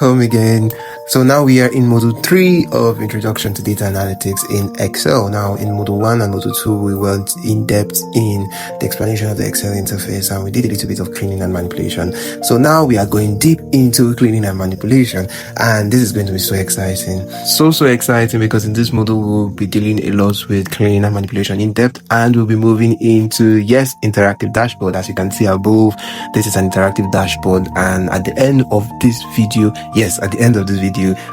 welcome again. So now we are in Module 3 of Introduction to Data Analytics in Excel. Now in Module 1 and Module 2, we went in depth in the explanation of the Excel interface and we did a little bit of cleaning and manipulation. So now we are going deep into cleaning and manipulation, and this is going to be so exciting. So exciting, because in this module we'll be dealing a lot with cleaning and manipulation in depth, and we'll be moving into, interactive dashboard. As you can see above, this is an interactive dashboard, and at the end of this video,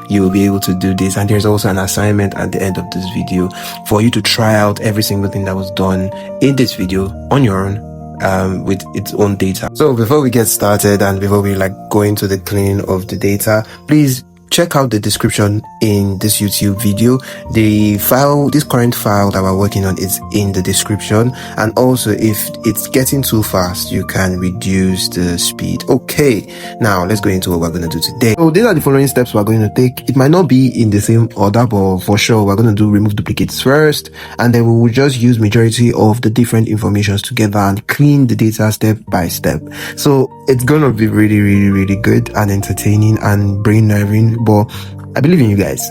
you will be able to do this. And there's also an assignment at the end of this video for you to try out every single thing that was done in this video on your own, with its own data. So before we get started and before we go into the cleaning of the data, please check out the description in this YouTube video. This current file that we're working on is in the description, and also if it's getting too fast, you can reduce the speed. Okay, now let's go into what we're going to do today. So these are the following steps we're going to take. It might not be in the same order, but for sure we're going to do remove duplicates first, and then we will just use majority of the different informations together and clean the data step by step. So it's going to be really good and entertaining and brain nerving, but I believe in you guys.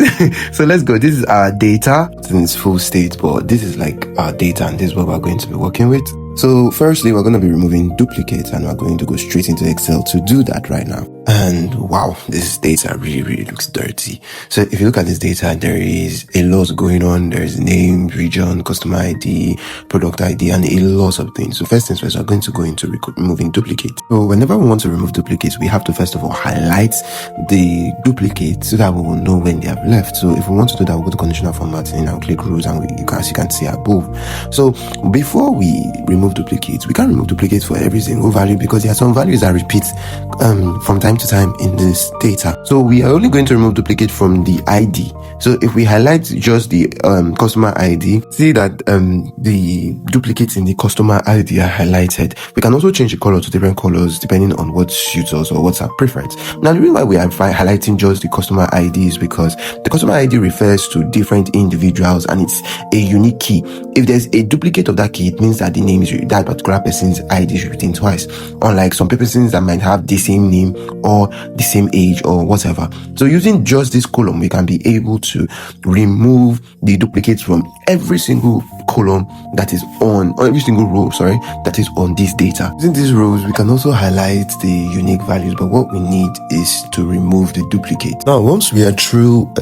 So let's go. This is our data. It's in its full state, but this is our data, and this is what we're going to be working with. So firstly, we're going to be removing duplicates, and we're going to go straight into Excel to do that right now. And wow, this data really looks dirty. So if you look at this data, there is a lot going on. There's name, region, customer ID, product ID, and a lot of things. So first things first, we're going to go into removing duplicates. So whenever we want to remove duplicates, we have to first of all highlight the duplicates so that we will know when they have left. So if we want to do that, we'll go to conditional formatting and click rules, and as you can see above. So before we remove duplicates, we can't remove duplicates for every single value, because there are some values that repeat from time to time in this data. So we are only going to remove duplicate from the ID. So if we highlight just the customer ID, see that the duplicates in the customer ID are highlighted. We can also change the color to different colors depending on what suits us or what's our preference. Now the reason why we are highlighting just the customer ID is because the customer ID refers to different individuals, and it's a unique key. If there's a duplicate of that key, it means that the name is that particular person's ID is written twice, unlike some persons that might have the same name or the same age or whatever. So using just this column, we can be able to remove the duplicates from every single column that is or every single row, that is on this data. Using these rows, we can also highlight the unique values, but what we need is to remove the duplicate. Now, once we are through,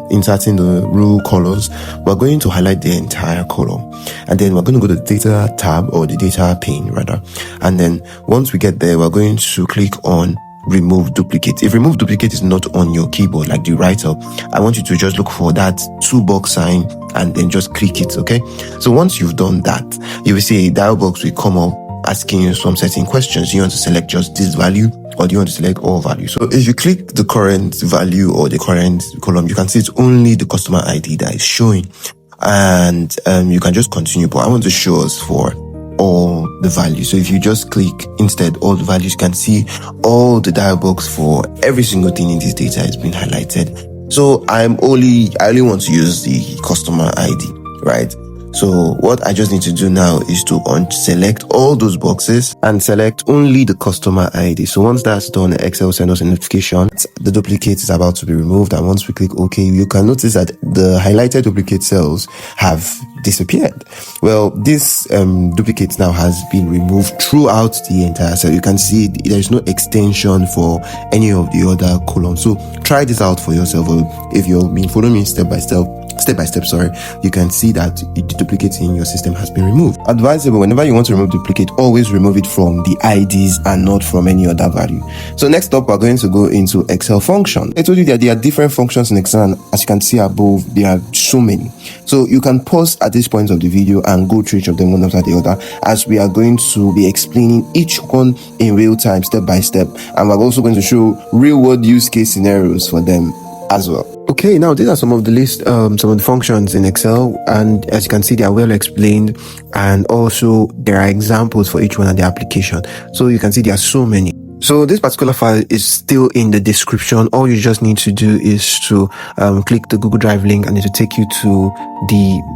inserting the row colors, we're going to highlight the entire column, and then we're going to go to the data tab, or the data pane rather, and then once we get there, we're going to click on remove duplicate. If remove duplicate is not on your keyboard, like the write-up, I want you to just look for that toolbox sign and then just click it. Okay, so once you've done that, you will see a dialog box will come up asking you some certain questions. Do you want to select just this value, or do you want to select all values? So if you click the current value or the current column, you can see it's only the customer ID that is showing, and you can just continue, but I want to show us for all the values. So if you just click instead all the values, you can see all the dialog box for every single thing in this data has been highlighted. So I only want to use the customer ID, right? So what I just need to do now is to unselect all those boxes and select only the customer ID. So once that's done, Excel sends us a notification. The duplicate is about to be removed, and once we click OK, you can notice that the highlighted duplicate cells have disappeared. Well, this duplicate now has been removed throughout the entire cell. You can see there's no extension for any of the other columns. So try this out for yourself. If you've been following me step by step, you can see that the duplicate in your system has been removed. Advisable, whenever you want to remove duplicate, always remove it from the IDs and not from any other value. So next up, we're going to go into Excel function. I told you that there are different functions in Excel, and as you can see above, there are so many. So you can pause at this point of the video and go through each of them one after the other, as we are going to be explaining each one in real time, step by step, and we're also going to show real world use case scenarios for them as well. Okay, now these are some of the some of the functions in Excel, and as you can see, they are well explained, and also there are examples for each one of the application. So you can see there are so many. So this particular file is still in the description. All you just need to do is to click the Google Drive link, and it will take you to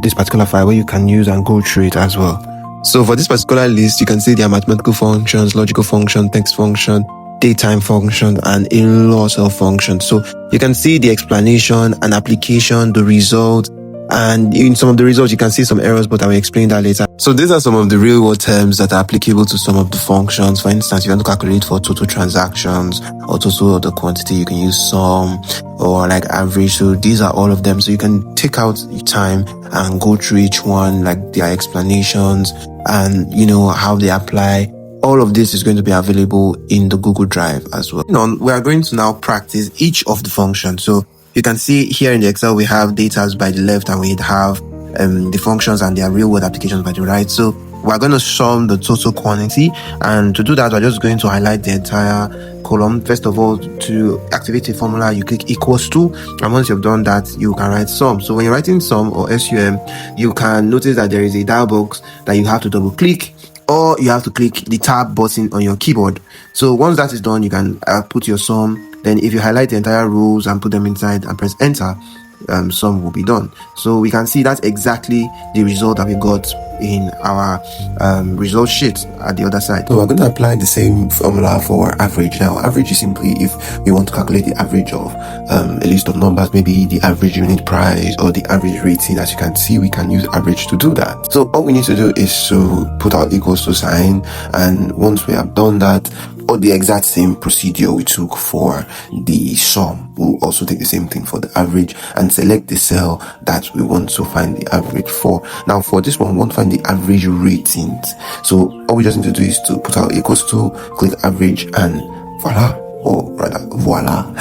this particular file where you can use and go through it as well. So for this particular list, you can see there are mathematical functions, logical function, text function, datetime function, and a lot of functions. So you can see the explanation and application, the result, and in some of the results you can see some errors, but I will explain that later. So these are some of the real world terms that are applicable to some of the functions. For instance, if you want to calculate for total transactions or total of the quantity, you can use sum or like average. So these are all of them. So you can take out time and go through each one, like their explanations and how they apply. All of this is going to be available in the Google Drive as well. We are going to now practice each of the functions. So you can see here in the Excel, we have data by the left and we have the functions and their real world applications by the right. So we're going to sum the total quantity. And to do that, we're just going to highlight the entire column. First of all, to activate a formula, you click equals to, and once you've done that, you can write sum. So when you're writing sum or SUM, you can notice that there is a dialog box that you have to double click, or you have to click the tab button on your keyboard. So once that is done, you can put your sum. Then if you highlight the entire rows and put them inside and press enter, sum will be done. So we can see that's exactly the result that we got in our result sheet at the other side. So we're going to apply the same formula for average. Now, average is simply if we want to calculate the average of a list of numbers, maybe the average unit price or the average rating. As you can see, we can use average to do that. So all we need to do is to put our equals to sign, and once we have done that, or the exact same procedure we took for the sum, we'll also take the same thing for the average and select the cell that we want to find the average for. Now for this one, we want to find the average ratings. So all we just need to do is to put our equals to, click average, and voila, or rather voila.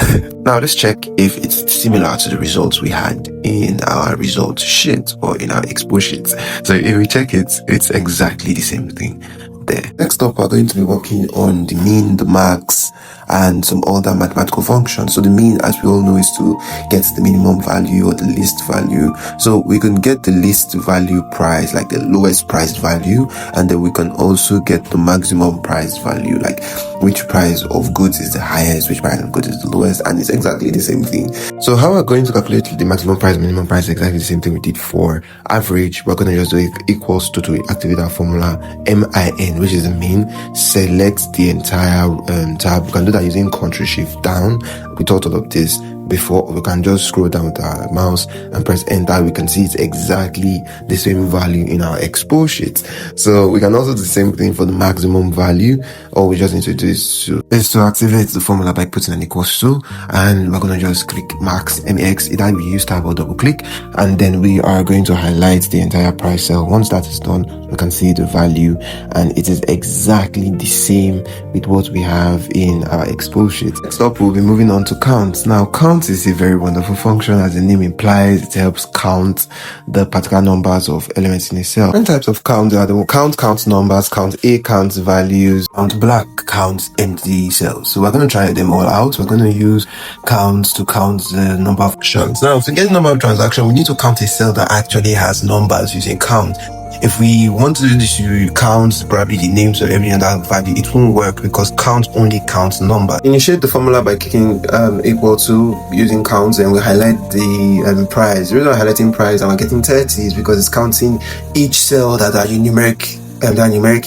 Now let's check if it's similar to the results we had in our results sheet or in our expo sheets. So if we check it, it's exactly the same thing there. Next up, we're going to be working on the mean, the max, and some other mathematical functions. So the mean, as we all know, is to get the minimum value or the least value. So we can get the least value price, like the lowest price value, and then we can also get the maximum price value, like which price of goods is the highest, which price of goods is the lowest, and it's exactly the same thing. So how we're going to calculate the maximum price, minimum price, exactly the same thing we did for average. We're going to just do equals to activate our formula MIN, which is the mean. Select the entire tab. We can do that using Ctrl Shift down. We taught all of this before. We can just scroll down with our mouse and press enter. We can see it's exactly the same value in our expo sheet. So we can also do the same thing for the maximum value. All we just need to do is to activate the formula by putting an equals to, and we're going to just click max max. Either we use tab or double click, and then we are going to highlight the entire price cell. Once that is done, we can see the value, and it is exactly the same with what we have in our expo sheet. Next up, we'll be moving on to count. Now, count is a very wonderful function. As the name implies, it helps count the particular numbers of elements in a cell. Different types of count are the count numbers, count A counts values, count black counts empty cells. So we're going to try them all out. We're going to use counts to count the number of transactions. Now, to get the number of transactions, we need to count a cell that actually has numbers using count. If we want to do this, you count probably the names of every other value, it won't work because count only counts number. Initiate the formula by clicking equal to using counts, and we highlight the price. The reason we're highlighting price and we're getting 30 is because it's counting each cell that are numeric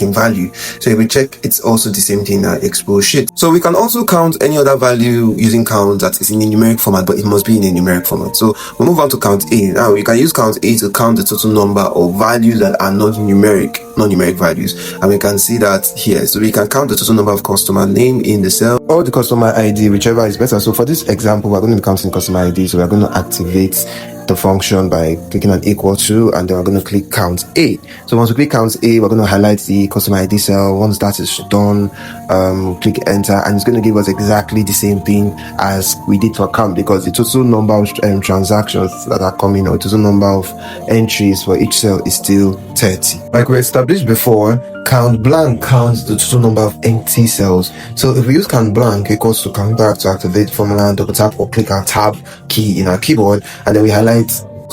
in value. So if we check, it's also the same thing in our expo sheet. So we can also count any other value using count that is in a numeric format, but it must be in a numeric format. So we'll move on to count A. Now you can use count A to count the total number of values that are not numeric values, and we can see that here. So we can count the total number of customer name in the cell or the customer ID, whichever is better. So for this example, we're going to be counting customer ID. So we're going to activate the function by clicking on equal to, and then we're going to click count A. So once we click count A, we're going to highlight the customer ID cell. Once that is done, click enter, and it's going to give us exactly the same thing as we did for count, because the total number of transactions that are coming, or total number of entries for each cell, is still 30. Like we established before, count blank counts the total number of empty cells. So if we use count blank equals to count back to activate formula, double tap or click our tab key in our keyboard, and then we highlight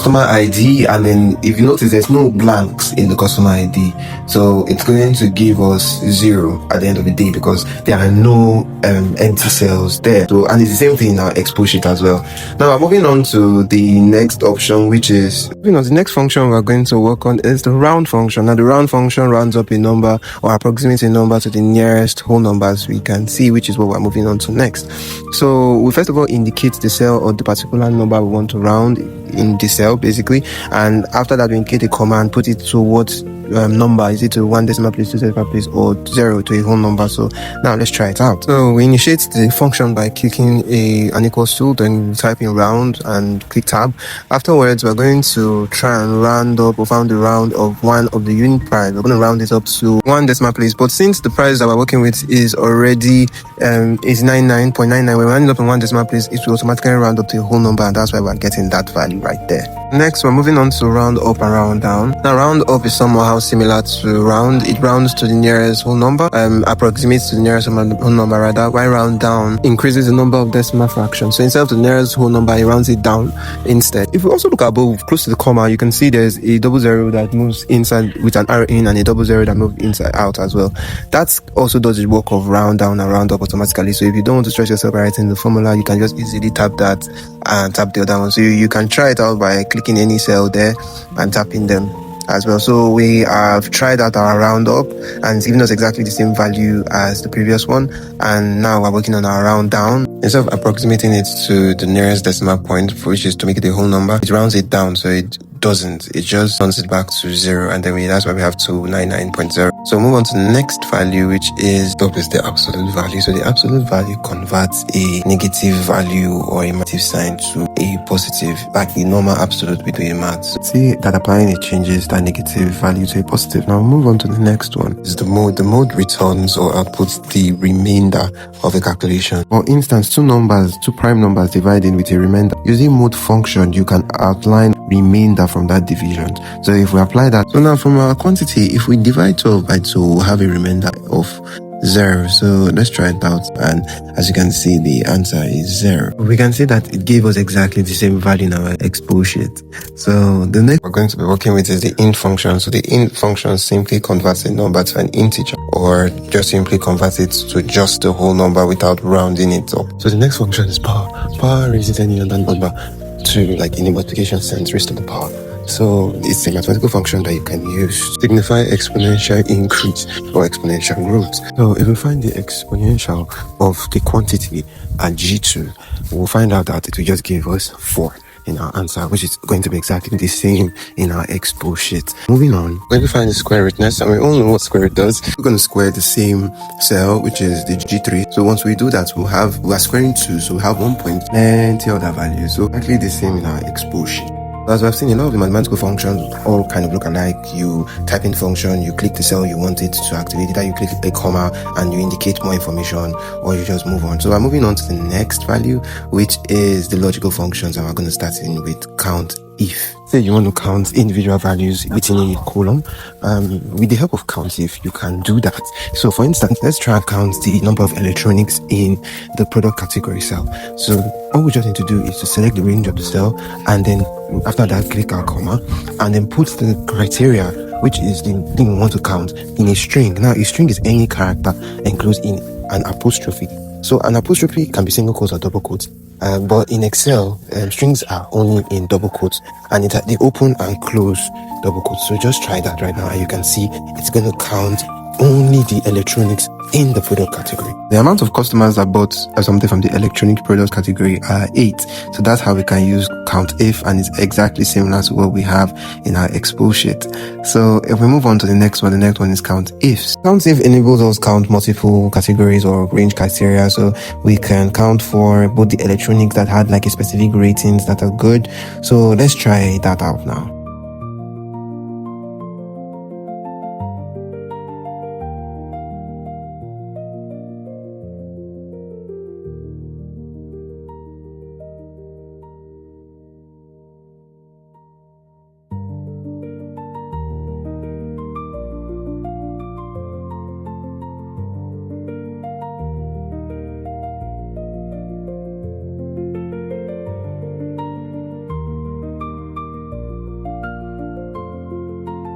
customer ID, and then if you notice there's no blanks in the customer ID, so it's going to give us 0 at the end of the day because there are no empty cells there. So, and it's the same thing in our expo sheet as well. Now moving on to the next option, which is the next function we're going to work on is the round function. Now the round function rounds up a number or approximates a number to the nearest whole numbers we can see, which is what we're moving on to next. So we first of all indicate the cell or the particular number we want to round in the cell basically, and after that we indicate a comma and put it to what number. Is it to 1 decimal place, 2 decimal place, or 0 to a whole number? So now let's try it out. So we initiate the function by clicking an equals to, then type in round and click tab. Afterwards we're going to try and round up or found the round of one of the unit price. We're going to round it up to 1 decimal place, but since the price that we're working with is already is 99.99, we're rounding up in 1 decimal place, it will automatically round up to a whole number, and that's why we're getting that value right there. Next, we're moving on to round up and round down. Now, round up is somehow similar to round. It rounds to the nearest whole number, approximates to the nearest whole number rather, while round down increases the number of decimal fractions. So instead of the nearest whole number, it rounds it down instead. If we also look above, close to the comma, you can see there's a 00 that moves inside with an arrow in and a 00 that moves inside out as well. That also does the work of round down and round up automatically. So if you don't want to stress yourself by writing the formula, you can just easily tap that and tap the other one. So you can try it out by clicking any cell there and tapping them as well. So we have tried out our round up and it's giving us exactly the same value as the previous one, and now we're working on our round down. Instead of approximating it to the nearest decimal point, which is to make it a whole number, it rounds it down, so it doesn't. It just rounds it back to 0, and then that's why we have 299.0. So move on to the next value, which is the absolute value. So the absolute value converts a negative value or a negative sign to a positive, like the normal absolute we do in maths. See that applying it changes that negative value to a positive. Now move on to the next one. Is the mode. The mode returns or outputs the remainder of a calculation. For instance, two prime numbers dividing with a remainder. Using mode function, you can outline remainder from that division. So if we apply that, so now from our quantity, if we divide 12 by 2, we'll have a remainder of 0. So let's try it out, and as you can see, the answer is 0. We can see that it gave us exactly the same value in our expo sheet. So the next we're going to be working with is the int function. So the int function simply converts a number to an integer, or just simply converts it to just the whole number without rounding it up. So the next function is power. Power raises any other number to, like in a multiplication sense, raised to the power. So it's a mathematical function that you can use to signify exponential increase or exponential growth. So if we find the exponential of the quantity at G2, we'll find out that it will just give us 4 in our answer, which is going to be exactly the same in our expo sheet. Moving on, when we find the square rootness, and we all know what square root does, we're going to square the same cell, which is the G3. So once we do that, we are squaring 2, so we have 1 point, plenty other values. So actually the same in our expo sheet. As we've seen, a lot of the mathematical functions all kind of look alike. You type in function, you click the cell you want it to activate, either you click a comma and you indicate more information, or you just move on. So we're moving on to the next value, which is the logical functions, and we're going to start in with count if. Say you want to count individual values within a column, with the help of count if, you can do that. So for instance, let's try and count the number of electronics in the product category cell. So all we just need to do is to select the range of the cell, and then after that click our comma, and then put the criteria, which is the thing we want to count, in a string. Now a string is any character enclosed in an apostrophe. So an apostrophe can be single quotes or double quotes. But in Excel, strings are only in double quotes, and they open and close double quotes. So just try that right now, and you can see it's going to count only the electronics in the product category. The amount of customers that bought something from the electronic products category are 8. So that's how we can use count if, and it's exactly similar to what we have in our expo sheet. So if we move on to the next one is count ifs. Count if enables us count multiple categories or range criteria. So we can count for both the electronics that had like a specific ratings that are good. So let's try that out now.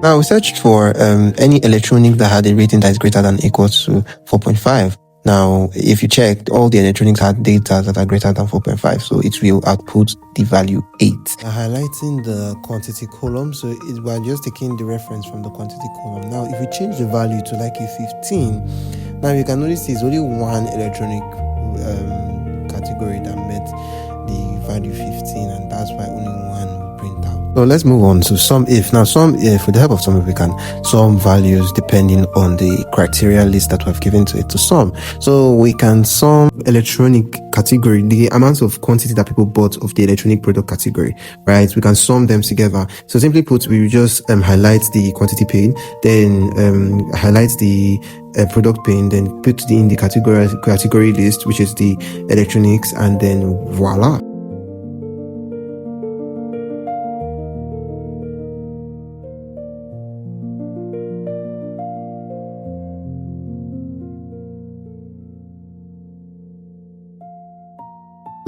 Now we searched for any electronic that had a rating that is greater than or equal to 4.5. Now, if you check, all the electronics had data that are greater than 4.5, so it will output the value 8. Now, highlighting the quantity column, so we're just taking the reference from the quantity column. Now, if we change the value to like a 15, now you can notice there's only one electronic category that met the value 15, and that's why only one will print out. So let's move on to sum if. Now, sum if, with the help of sum if, we can sum values depending on the criteria list that we've given to it to sum. So we can sum electronic category, the amount of quantity that people bought of the electronic product category, right? We can sum them together. So simply put, we will just highlight the quantity pane, then highlight the product pane, then put in the category list, which is the electronics, and then voila.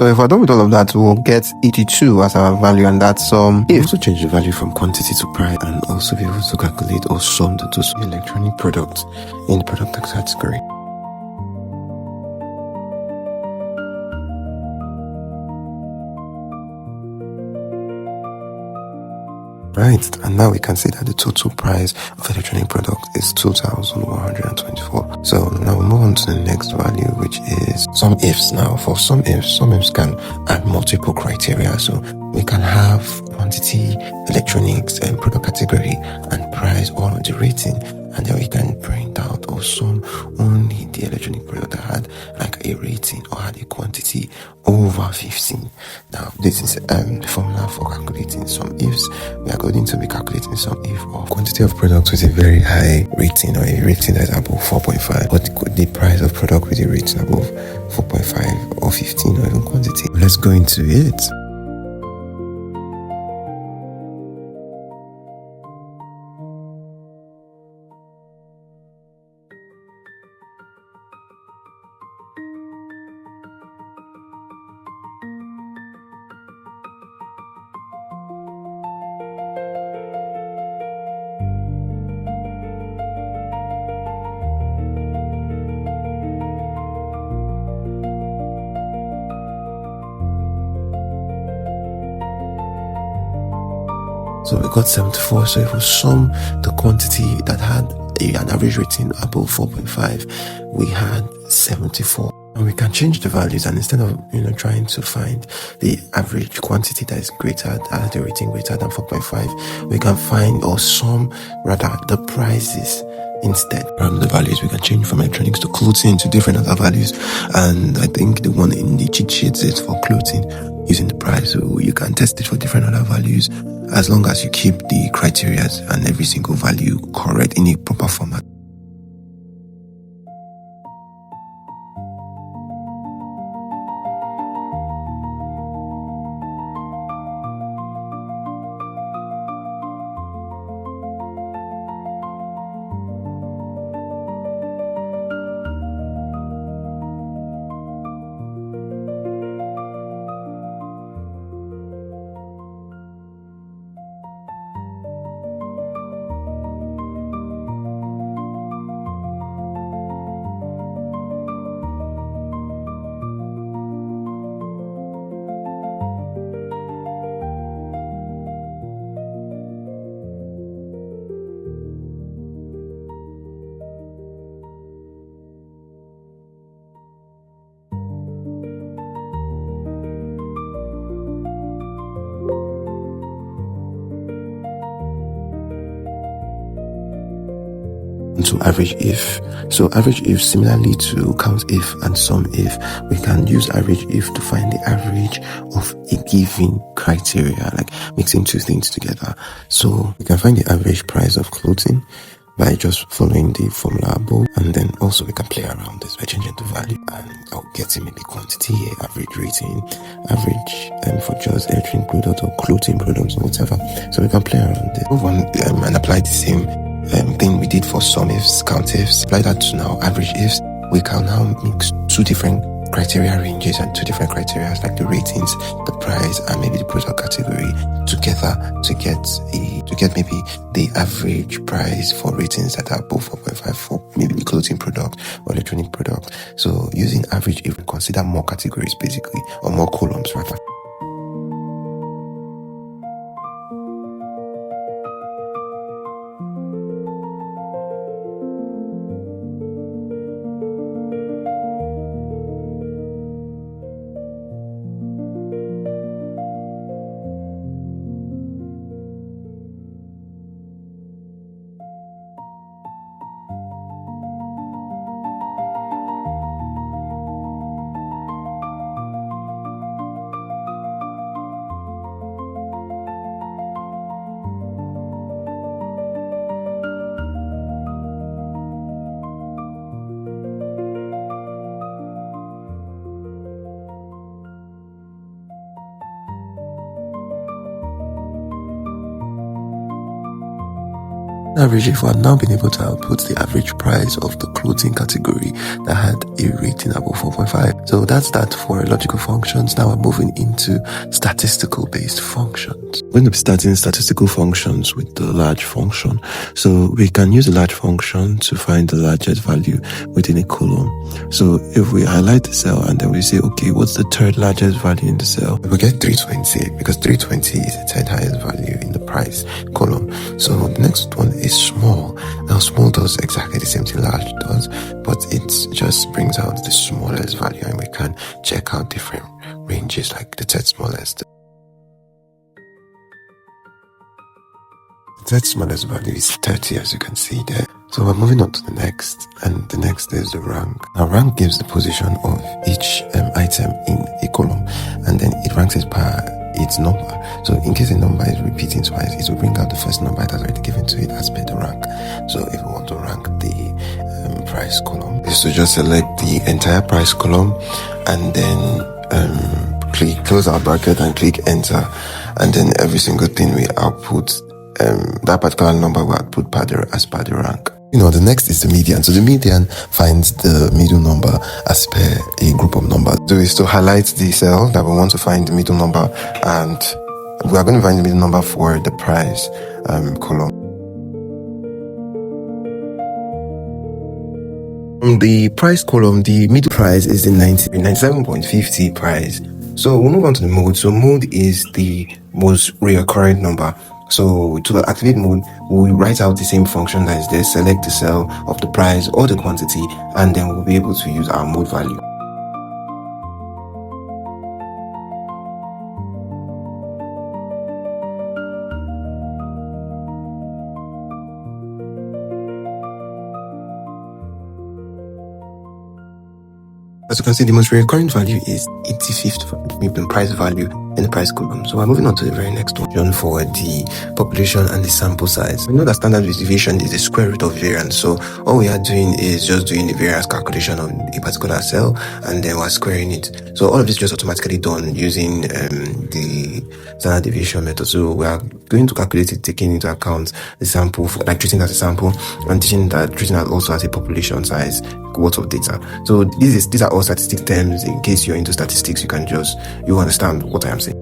So if we're done with all of that, we'll get 82 as our value, and that's if. Also change the value from quantity to price, and also be able to calculate or sum the total electronic product in the product category. Right, and now we can see that the total price of electronic product is 2,124. So now we move on to the next value, which is sum ifs. Now for sum ifs can add multiple criteria. So we can have quantity, electronics, and product category, and price all on the rating, and then we can print out or sum only the electronic product that had like a rating or had a quantity over 15. Now this is the formula for calculating sum ifs. We are going to be calculating sum if of quantity of product with a very high rating, or a rating that is above 4.5, but the price of product with a rating above 4.5 or 15, or even quantity. Let's go into it. So we got 74. So if we sum the quantity that had an average rating above 4.5, we had 74. And we can change the values, and instead of trying to find the average quantity that is greater, that has the rating greater than 4.5, we can find or sum rather the prices instead. From the values, we can change from electronics to clothing to different other values, and I think the one in the cheat sheet is for clothing using the price, so you can test it for different other values as long as you keep the criteria and every single value correct in a proper format. To average if. So average if, similarly to count if and sum if, we can use average if to find the average of a given criteria, like mixing two things together. So we can find the average price of clothing by just following the formula above, and then also we can play around this by changing the value and getting maybe quantity, average rating, average for just electronic product or clothing products or whatever. So we can play around this. Move on and apply the same thing we did for sum ifs, count ifs. Apply that to now average ifs. We can now mix two different criteria ranges and two different criteria like the ratings, the price, and maybe the product category together to get maybe the average price for ratings that are above 4.5 for maybe the clothing product or electronic product. So using average, if we consider more categories basically, or more columns rather. Average, if we had now been able to output the average price of the clothing category that had a rating above 4.5. So that's that for logical functions. Now we're moving into statistical based functions. We're going to be starting statistical functions with the large function. So we can use a large function to find the largest value within a column. So if we highlight the cell and then we say, okay, what's the third largest value in the cell? We get 320 because 320 is the third highest value in the price column. So the next one is small. Now small does exactly the same thing large does, but it just brings out the smallest value, and we can check out different ranges like the third smallest. The third smallest value is 30, as you can see there. So we're moving on to the next, and the next is the rank. Now rank gives the position of each item in a column, and then it ranks it per its number. So in case a number is repeating twice, it will bring out the first number that's already given to it as per the rank. So if we want to rank the price column, is to just select the entire price column and then close our bracket and click enter, and then every single thing we output, that particular number will output as per the rank. The next is the median. So the median finds the middle number as per a group of numbers. So is to highlight the cell that we want to find the middle number, and we are going to find the middle number for the price column. From the price column, the middle price is the 97.50 price. So we'll move on to the mode. So mode is the most recurrent number. So to activate mode, we'll write out the same function that is there, select the cell of the price or the quantity, and then we'll be able to use our mode value. As you can see, the most recurrent value is 85th price value in the price column. So we're moving on to the very next one for the population and the sample size. We know that standard deviation is the square root of variance. So all we are doing is just doing the variance calculation on a particular cell, and then we're squaring it. So all of this is just automatically done using the standard deviation method. So we are going to calculate it taking into account the sample, like treating it as a sample, and treating it also as a population size worth of data. So these are all statistic terms. In case you're into statistics, you understand what I am saying.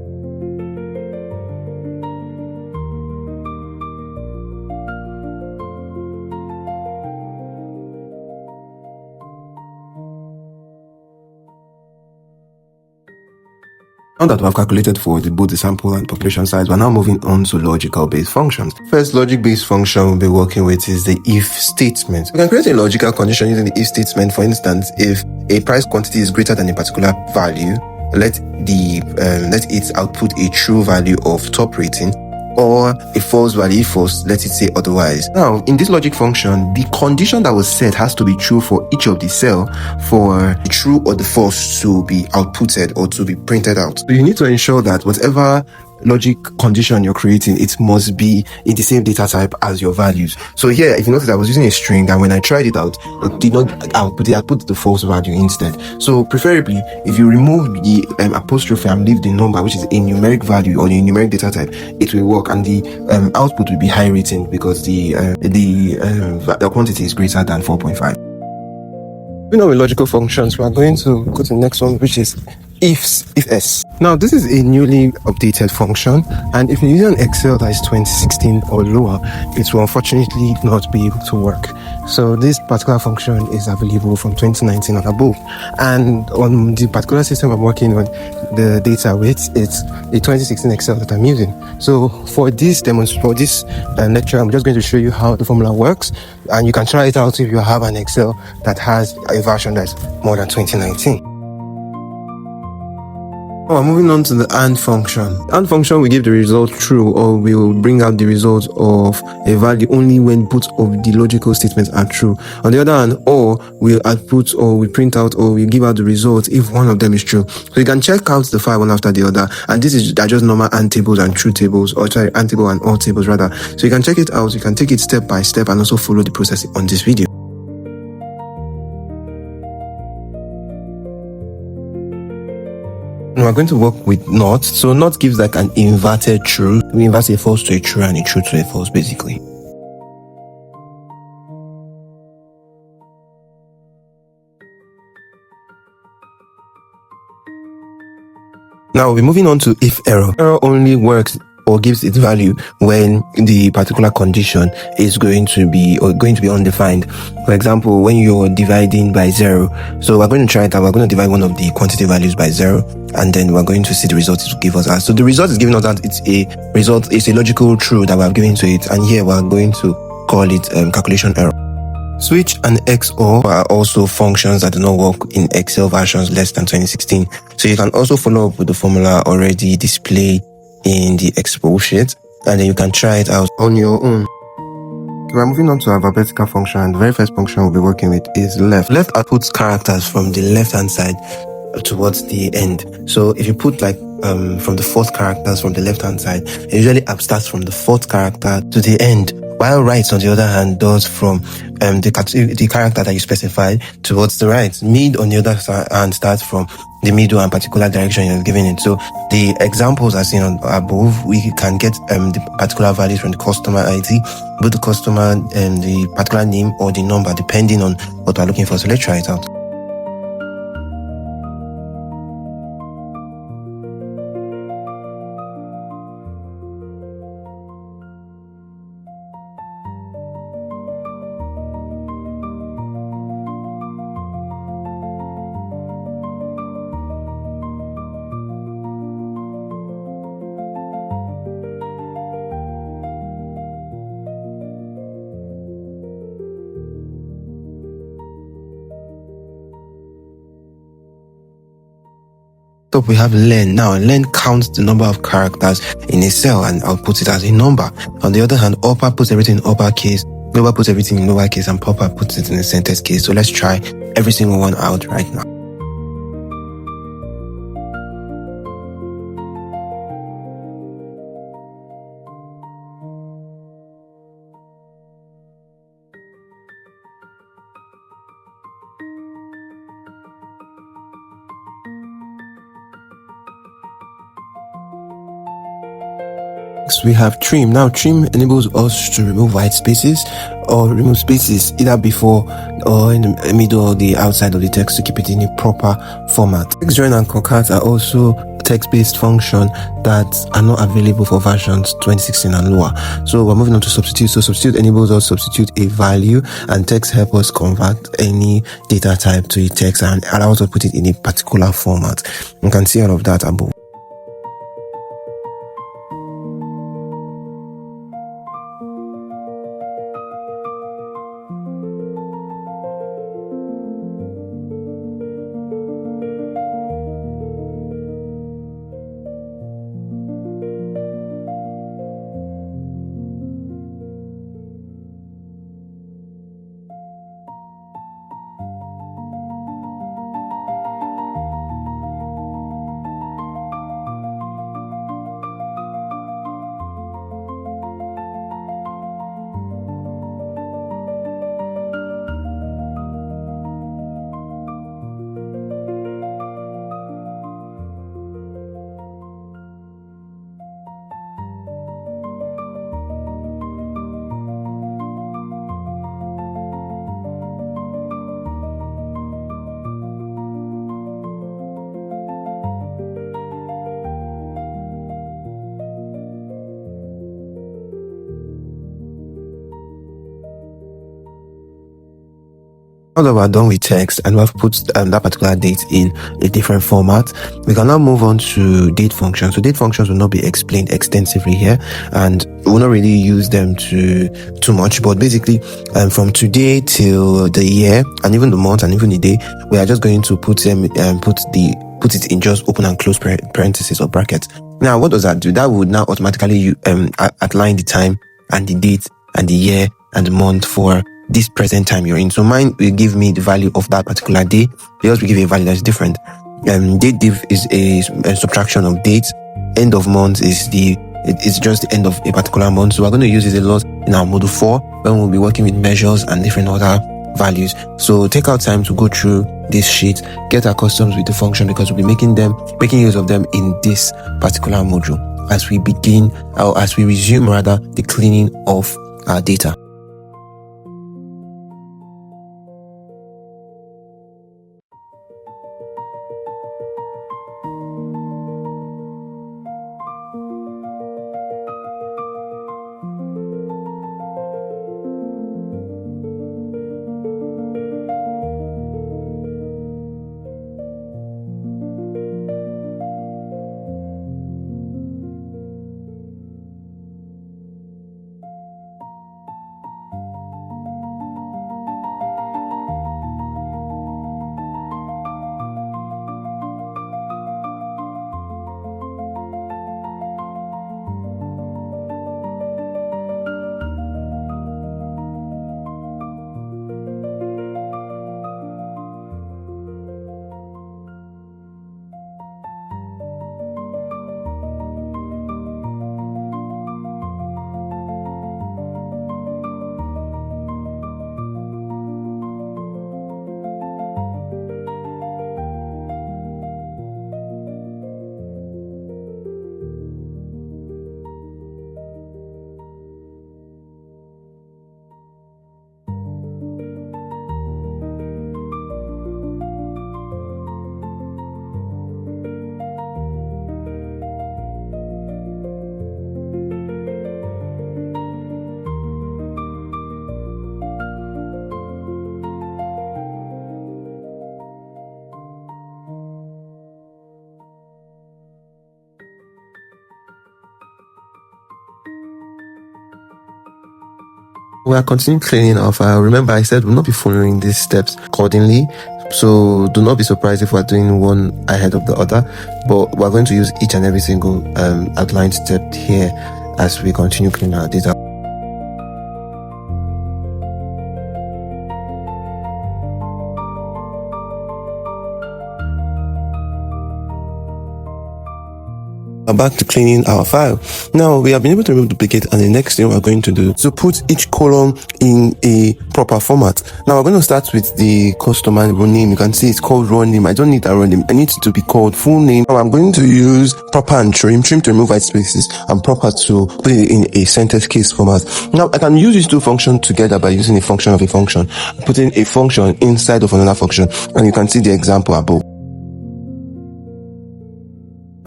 Now that we have calculated for both the sample and population size, we're now moving on to logical based functions. First logic based function we'll be working with is the if statement. We can create a logical condition using the if statement. For instance, if a price quantity is greater than a particular value, let it output a true value of top rating, or a false value. If false, let it say otherwise. Now, in this logic function, the condition that was set has to be true for each of the cell for the true or the false to be outputted or to be printed out. So you need to ensure that whatever logic condition you're creating, it must be in the same data type as your values. So here, if you notice, I was using a string, and when I tried it out, it did not output it. I put the false value instead. So preferably, if you remove the apostrophe and leave the number, which is a numeric value or the numeric data type, it will work, and the output will be high rating because the quantity is greater than 4.5. We know with logical functions, we are going to go to the next one, which is if s. Now, this is a newly updated function, and if you're using an Excel that is 2016 or lower, it will unfortunately not be able to work. So this particular function is available from 2019 and above. And on the particular system I'm working on the data with, it's a 2016 Excel that I'm using. So for this lecture, I'm just going to show you how the formula works, and you can try it out if you have an Excel that has a version that's more than 2019. Moving on to the AND function. AND function will give the result true, or will bring out the result of a value only when both of the logical statements are true. On the other hand, OR will output, or will print out, or will give out the result if one of them is true. So you can check out the file one after the other, and they're just normal AND tables and true tables, or sorry, AND table and OR tables rather. So you can check it out, you can take it step by step, and also follow the process on this video. We're going to work with NOT. So NOT gives like an inverted true. We invert a false to a true and a true to a false, basically. Now we're moving on to if error. Error only works or gives its value when the particular condition is going to be undefined. For example, when you're dividing by 0. So we're going to try it out. We're going to divide one of the quantity values by 0, and then we're going to see the result it will give us as. So the result is giving us that it's a logical true that we're giving to it, and here we're going to call it calculation error. Switch and XOR are also functions that do not work in Excel versions less than 2016. So you can also follow up with the formula already displayed in the Expo sheet, and then you can try it out on your own. We're moving on to our vertical function, and the very first function we'll be working with is left. Left outputs characters from the left-hand side towards the end. So if you put like from the fourth characters from the left-hand side, it usually abstracts from the fourth character to the end, while right, on the other hand, does from the character that you specified towards the right. Mid, on the other hand, starts from the middle and particular direction you're giving it. So the examples as seen above, we can get the particular values from the customer ID, both the customer and the particular name or the number, depending on what we're looking for. So let's try it out. Top we have len. Now len counts the number of characters in a cell and outputs it as a number. On the other hand, upper puts everything in uppercase, lower puts everything in lowercase, and popper puts it in a sentence case. So let's try every single one out right now. We have trim. Now trim enables us to remove white spaces or remove spaces either before or in the middle or the outside of the text to keep it in a proper format. Text join and concat are also text-based functions that are not available for versions 2016 and lower. So we're moving on to substitute. So substitute enables us to substitute a value, and text help us convert any data type to a text and allows us to put it in a particular format. You can see all of that above. Now that we're done with text and we've put that particular date in a different format, we can now move on to date functions. So date functions will not be explained extensively here, and we'll not really use them too much. But basically, from today till the year, and even the month and even the day, we are just going to put them put it in just open and close parentheses or brackets. Now, what does that do? That would now automatically outline the time and the date and the year and the month for this present time you're in. So mine will give me the value of that particular day. Yours will give you a value that's different. Date div is a subtraction of dates. End of month is it's just the end of a particular month. So we're going to use it a lot in our module 4 when we'll be working with measures and different other values. So take out time to go through this sheet, get accustomed with the function, because we'll be making use of them in this particular module as we begin, or as we resume rather, the cleaning of our data. We are continuing cleaning our file. Remember, I said we'll not be following these steps accordingly. So do not be surprised if we're doing one ahead of the other. But we're going to use each and every single outlined step here as we continue cleaning our data. Back to cleaning our file. Now we have been able to remove duplicate, and the next thing we're going to do is to put each column in a proper format. Now we're going to start with the customer name. You can see it's called raw name. I don't need that raw name. I need it to be called full name. Now I'm going to use proper and trim to remove white spaces, and proper to put it in a sentence case format. Now I can use these two functions together by using a function of a function, putting a function inside of another function, and you can see the example above.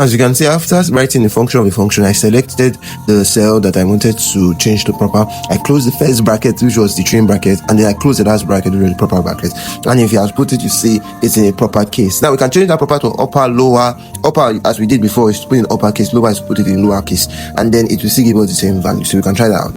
As you can see, after writing the function of a function, I selected the cell that I wanted to change to proper. I closed the first bracket, which was the trim bracket, and then I closed the last bracket, which was the proper bracket. And if you have put it, you see it's in a proper case. Now we can change that proper to upper, lower. Upper, as we did before, is to put in uppercase. Lower is to put it in lower case, and then it will still give us the same value. So we can try that out.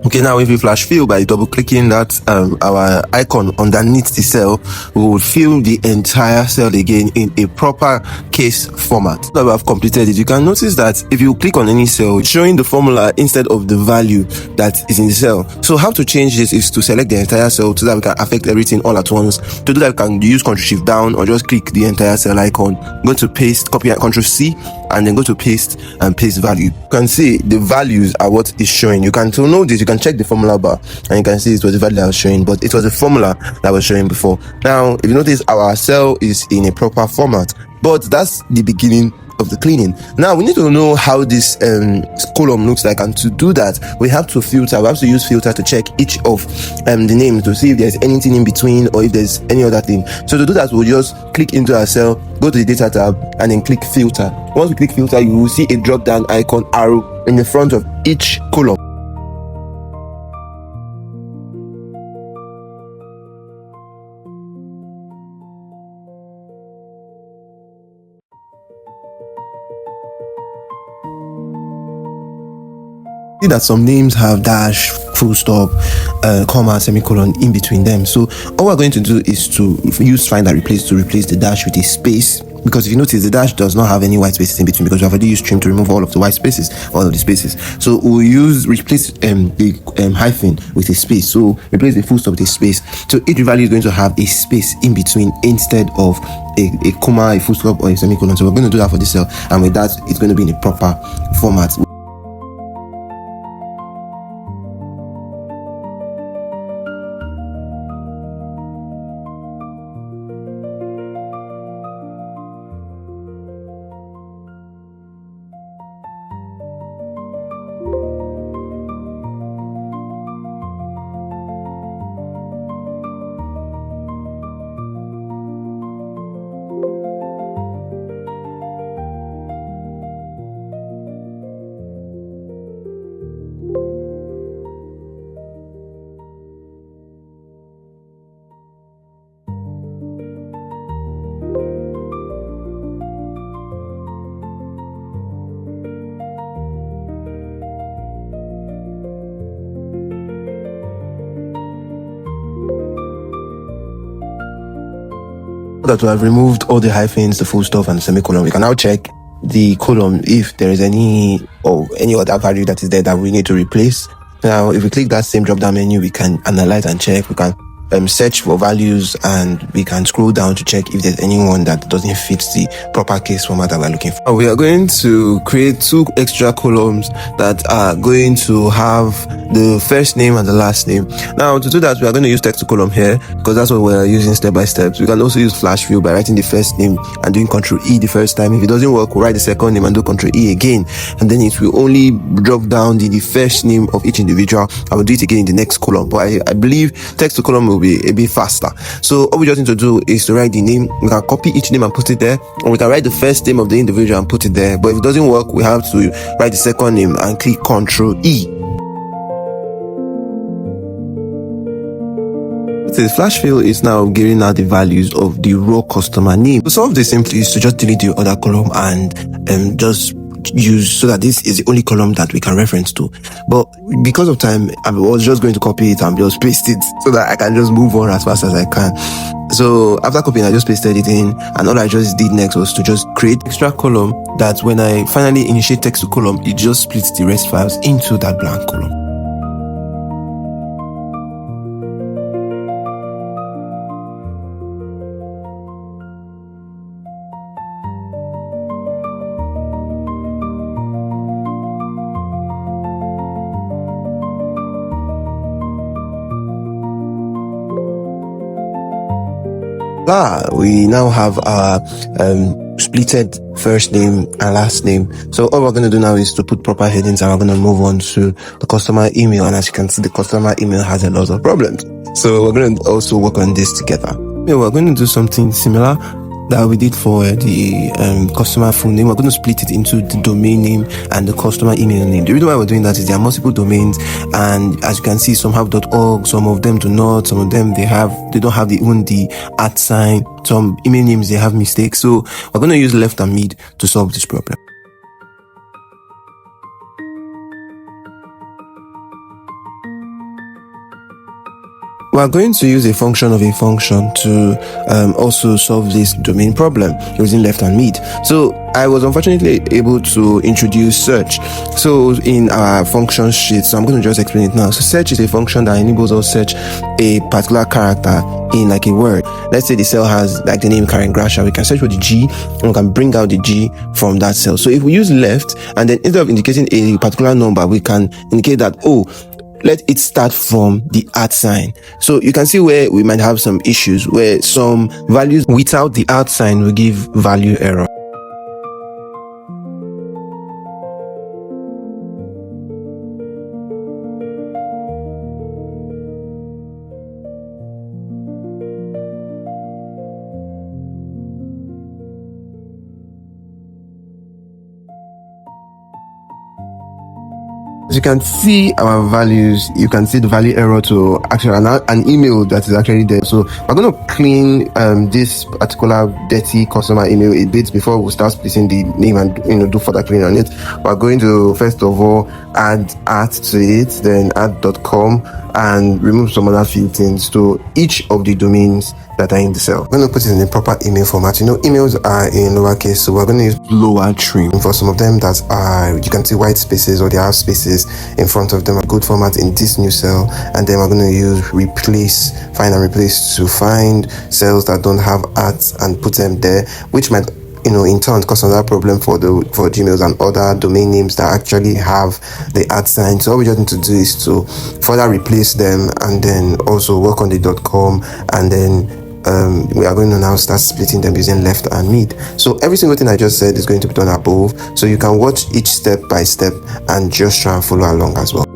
Okay, now if we flash fill by double clicking that our icon underneath the cell, we will fill the entire cell again in a proper case format. Now we have completed it. You can notice that if you click on any cell, it's showing the formula instead of the value that is in the cell. So how to change this is to select the entire cell so that we can affect everything all at once. To do that, we can use Ctrl Shift down or just click the entire cell icon. Go to paste, copy, and Ctrl C, and then go to paste and paste value. You can see the values are what is showing. You can know this. You can check the formula bar and you can see it was the value that was showing, but it was a formula that was showing before. Now if you notice, our cell is in a proper format, but that's the beginning of the cleaning. Now we need to know how this column looks like, and to do that we have to filter. We have to use filter to check each of the names to see if there's anything in between or if there's any other thing. So to do that, we'll just click into our cell, go to the data tab, and then click filter. Once we click filter, you will see a drop down icon arrow in the front of each column. See that some names have dash, full stop, comma, semicolon in between them. So all we're going to do is to use find and replace to replace the dash with a space, because if you notice, the dash does not have any white spaces in between, because we have already used trim to remove all of the white spaces, all of the spaces. So we'll replace the hyphen with a space. So replace the full stop with a space. So each value is going to have a space in between instead of a comma, a full stop, or a semicolon. So we're going to do that for this cell, and with that, it's going to be in a proper format. That we have removed all the hyphens, the full stop, and the semicolon, we can now check the column if there is any other value that is there that we need to replace. Now, if we click that same drop down menu, we can analyze and check. We can search for values, and we can scroll down to check if there's anyone that doesn't fit the proper case format that we're looking for. We are going to create 2 extra columns that are going to have the first name and the last name. Now, to do that, we are going to use text to column here, because that's what we're using step by step. We can also use flash fill by writing the first name and doing Ctrl E the first time. If it doesn't work, we'll write the second name and do Ctrl E again, and then it will only drop down the first name of each individual. I will do it again in the next column, but I believe text to column will be a bit faster. So all we just need to do is to write the name. We can copy each name and put it there, or we can write the first name of the individual and put it there. But if it doesn't work, we have to write the second name and click Ctrl E. The flash fill is now giving out the values of the raw customer name. To solve this simply is to just delete the other column and just use, so that this is the only column that we can reference to. But because of time, I was just going to copy it and just paste it so that I can just move on as fast as I can. So after copying, I just pasted it in, and all I just did next was to just create extra column that when I finally initiate text to column, it just splits the rest files into that blank column. We now have our splitted first name and last name. So all we're going to do now is to put proper headings, and we're going to move on to the customer email. And as you can see, the customer email has a lot of problems. So we're going to also work on this together. Yeah, we're going to do something similar that we did for the customer full name. We're going to split it into the domain name and the customer email name. The reason why we're doing that is there are multiple domains, and as you can see, some have .org, some of them do not, some of them they don't have even the @ sign. Some email names they have mistakes. So we're going to use left and mid to solve this problem. We are going to use a function of a function to also solve this domain problem using left and mid. So I was unfortunately able to introduce search. So in our function sheet, so I'm going to just explain it now. So search is a function that enables us to search a particular character in like a word. Let's say the cell has like the name Karen Grasha. We can search for the G, and we can bring out the G from that cell. So if we use left, and then instead of indicating a particular number, we can indicate that, let it start from the @ sign. So you can see where we might have some issues, where some values without the @ sign will give value error. As you can see our values, you can see the value error to actually an email that is actually there. So we're going to clean this particular dirty customer email a bit before we start splitting the name and do further cleaning on it. We're going to first of all add @ to it, then add.com, and remove some other few things to each of the domains that are in the cell. We're going to put it in the proper email format. Emails are in lowercase, so we're going to use lower trim. For some of them that are, you can see white spaces or they have spaces in front of them, a good format in this new cell. And then we're going to use find and replace to find cells that don't have @ and put them there, which might in turn cause another problem for Gmails and other domain names that actually have the @ sign. So all we just need to do is to further replace them and then also work on the .com, and then we are going to now start splitting them using left and mid. So every single thing I just said is going to be done above, so you can watch each step by step and just try and follow along as well.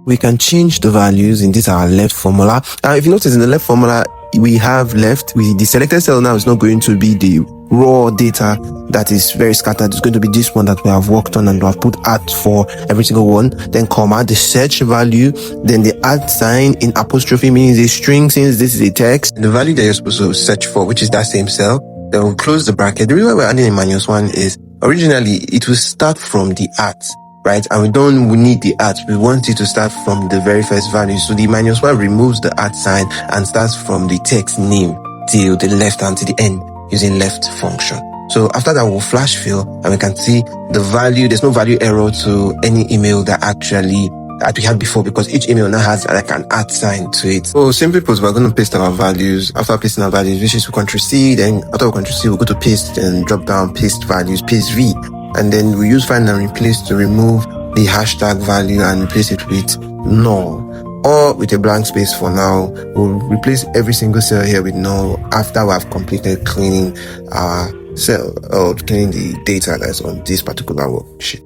we can change the values in this our left formula. Now, if you notice in the left formula, we have left, the selected cell now is not going to be the raw data that is very scattered. It's going to be this one that we have worked on and we have put at for every single one, then comma, the search value, then the at sign in apostrophe means a string since this is a text, the value that you're supposed to search for, which is that same cell. Then we'll close the bracket. The reason why we're adding a -1 is originally it will start from the at, right? And we need the at. We want it to start from the very first value. So the -1 removes the at sign and starts from the text name till the left and to the end using left function. So after that, we'll flash fill and we can see the value. There's no value error to any email that we had before because each email now has like an at sign to it. So simply put, we're going to paste our values. After pasting our values, which is we Ctrl C, then after we Ctrl C, we'll go to paste and drop down paste values, paste V. And then we use find and replace to remove the hashtag value and replace it with null or with a blank space for now. We'll replace every single cell here with null after we have completed cleaning our cell or cleaning the data that's on this particular worksheet.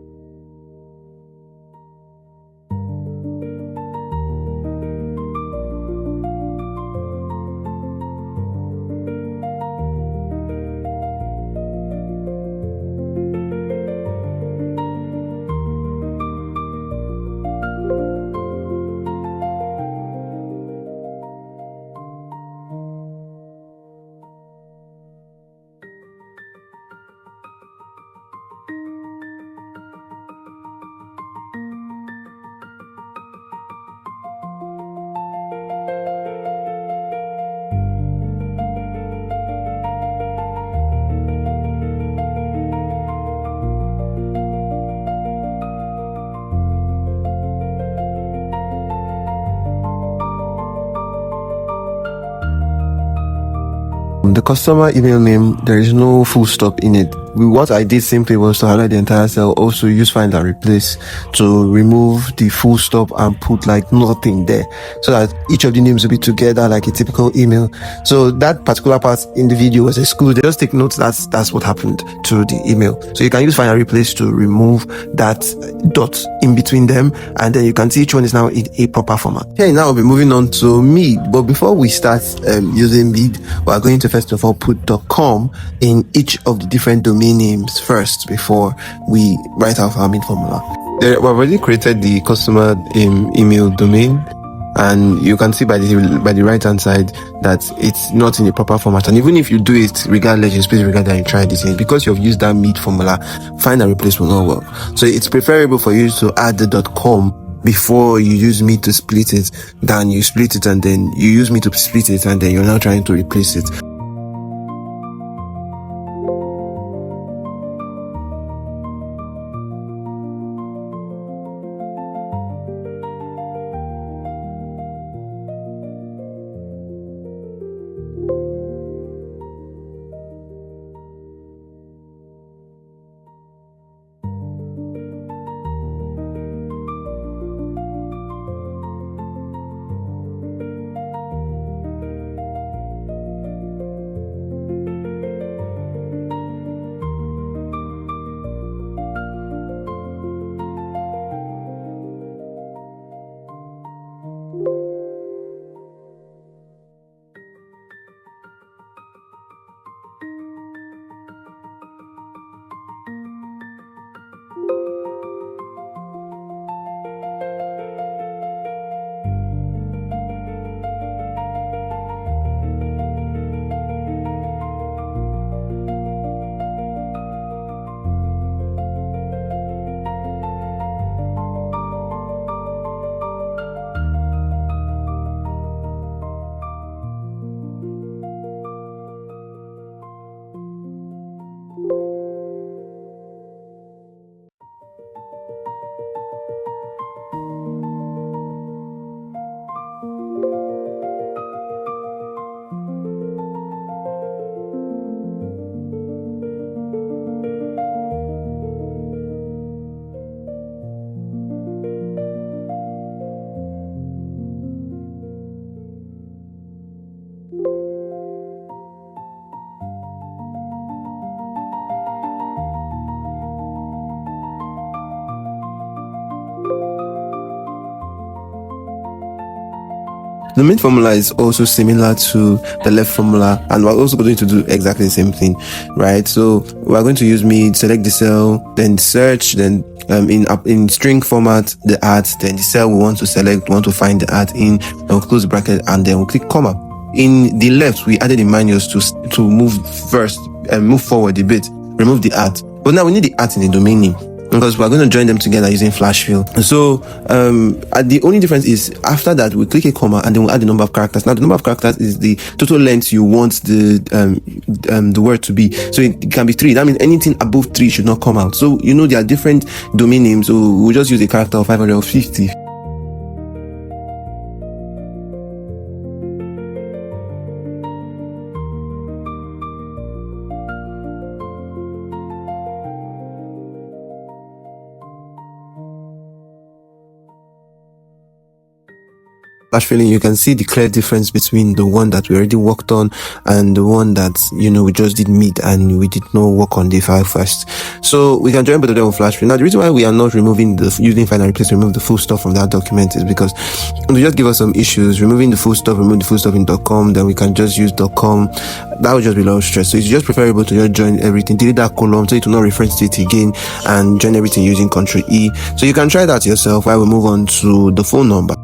The customer email name, there is no full stop in it. What I did simply was to highlight the entire cell, also use find and replace to remove the full stop and put like nothing there so that each of the names will be together like a typical email. So that particular part in the video was excluded. Just take note that's what happened to the email. So you can use find and replace to remove that dot in between them, and then you can see each one is now in a proper format. Okay, now we'll be moving on to mid, but before we start using mid, we're going to first of all put .com in each of the different domain names first before we write out our mid formula. We've already created the customer email domain, and you can see by the right hand side that it's not in a proper format. And even if you do it regardless, you space regardless and you try this in, because you've used that mid formula, find and replace will not work. So it's preferable for you to add the .com before you use mid to split it than you split it and then you use mid to split it and then you're now trying to replace it. The main formula is also similar to the left formula, and we're also going to do exactly the same thing, right? So we're going to use mid, select the cell, then search, then in string format the at, then the cell we want to select, we want to find the at in, then we'll close the bracket, and then we'll click comma. In the left, we added the manuals to move first and move forward a bit, remove the at. But now we need the at in the domain name, because we're going to join them together using flash fill. So the only difference is after that we click a comma and then we'll add the number of characters. Now the number of characters is the total length you want the word to be. So it can be 3. That means anything above 3 should not come out. So there are different domain names, so we'll just use a character of 550. Flash filling, you can see the clear difference between the one that we already worked on and the one that we just did mid and we did not work on the file first. So we can join both of them with flash fill. Now the reason why we are not removing using find and replace, remove the full stop from that document is because they just give us some issues. Removing the full stop, remove the full stop in .com, then we can just use .com. That would just be a lot of stress. So it's just preferable to just join everything, delete that column so it will not reference to it again, and join everything using Ctrl E. So you can try that yourself while we move on to the phone number.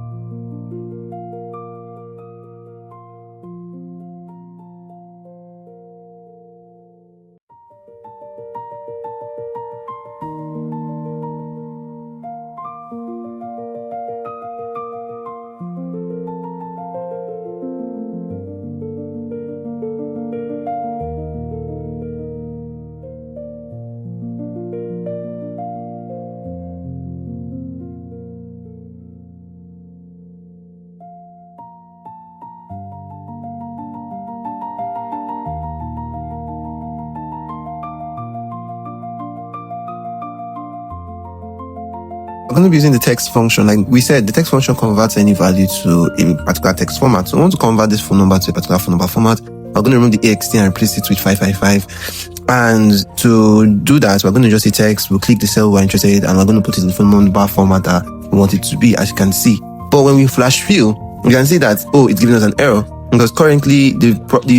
We're going to be using the text function. Like we said, the text function converts any value to a particular text format. So we want to convert this phone number to a particular phone number format. We're going to remove the ext and replace it with 555. And to do that, we're going to just say text, we'll click the cell we're interested in, and we're going to put it in the phone number format that we want it to be, as you can see. But when we flash fill, you can see that, it's giving us an error, because currently the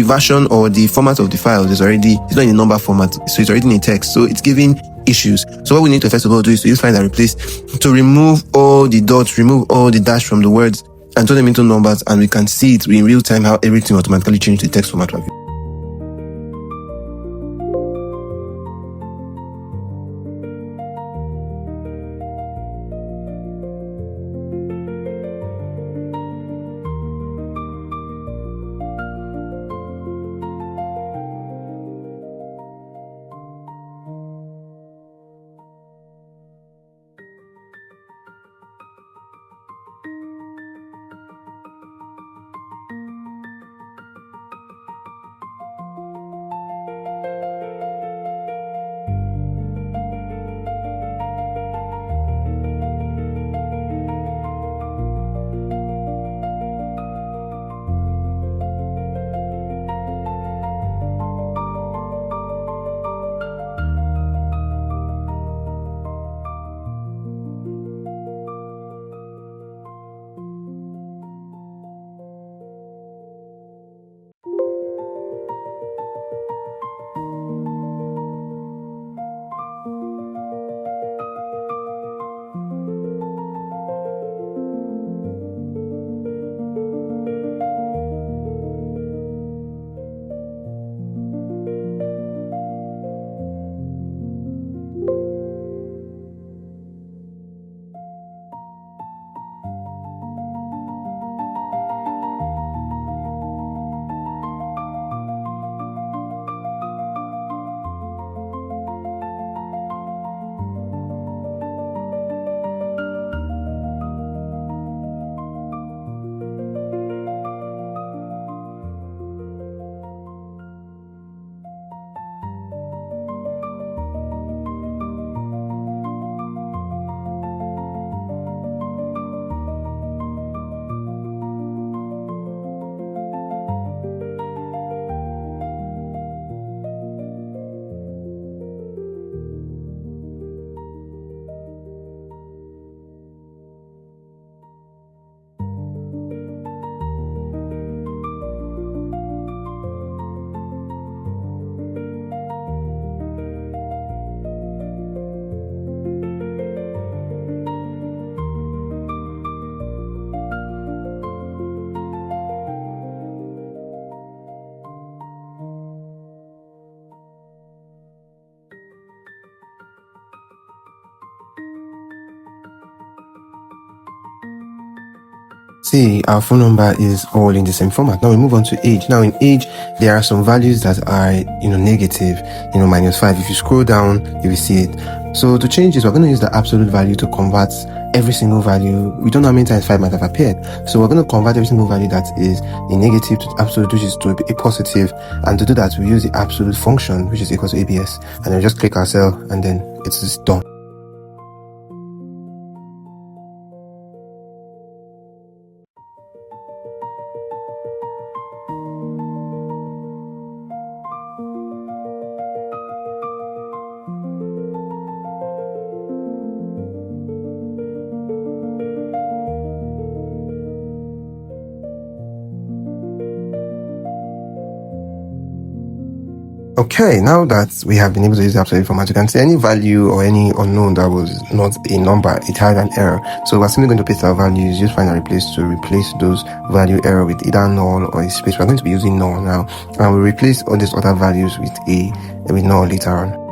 version or the format of the file it's not in a number format, so it's already in text, so it's giving issues. So what we need to first of all do is to use find and replace to remove all the dots, remove all the dash from the words, and turn them into numbers, and we can see it in real time how everything automatically changes to text format. see, our phone number is all in the same format. Now we move on to age. Now in age, there are some values that are, negative, -5. If you scroll down, you will see it. So to change this, we're going to use the absolute value to convert every single value. We don't know how many times 5 might have appeared. So we're going to convert every single value that is a negative to absolute, which is to a positive. And to do that, we use the absolute function, which is equal to ABS. And then just click our cell, and then it's just done. Okay, now that we have been able to use the absolute format, you can see any value or any unknown that was not a number, it had an error. So we're simply going to paste our values, use find and replace to replace those value error with either null or a space. We're going to be using null now, and we'll replace all these other values with null later on.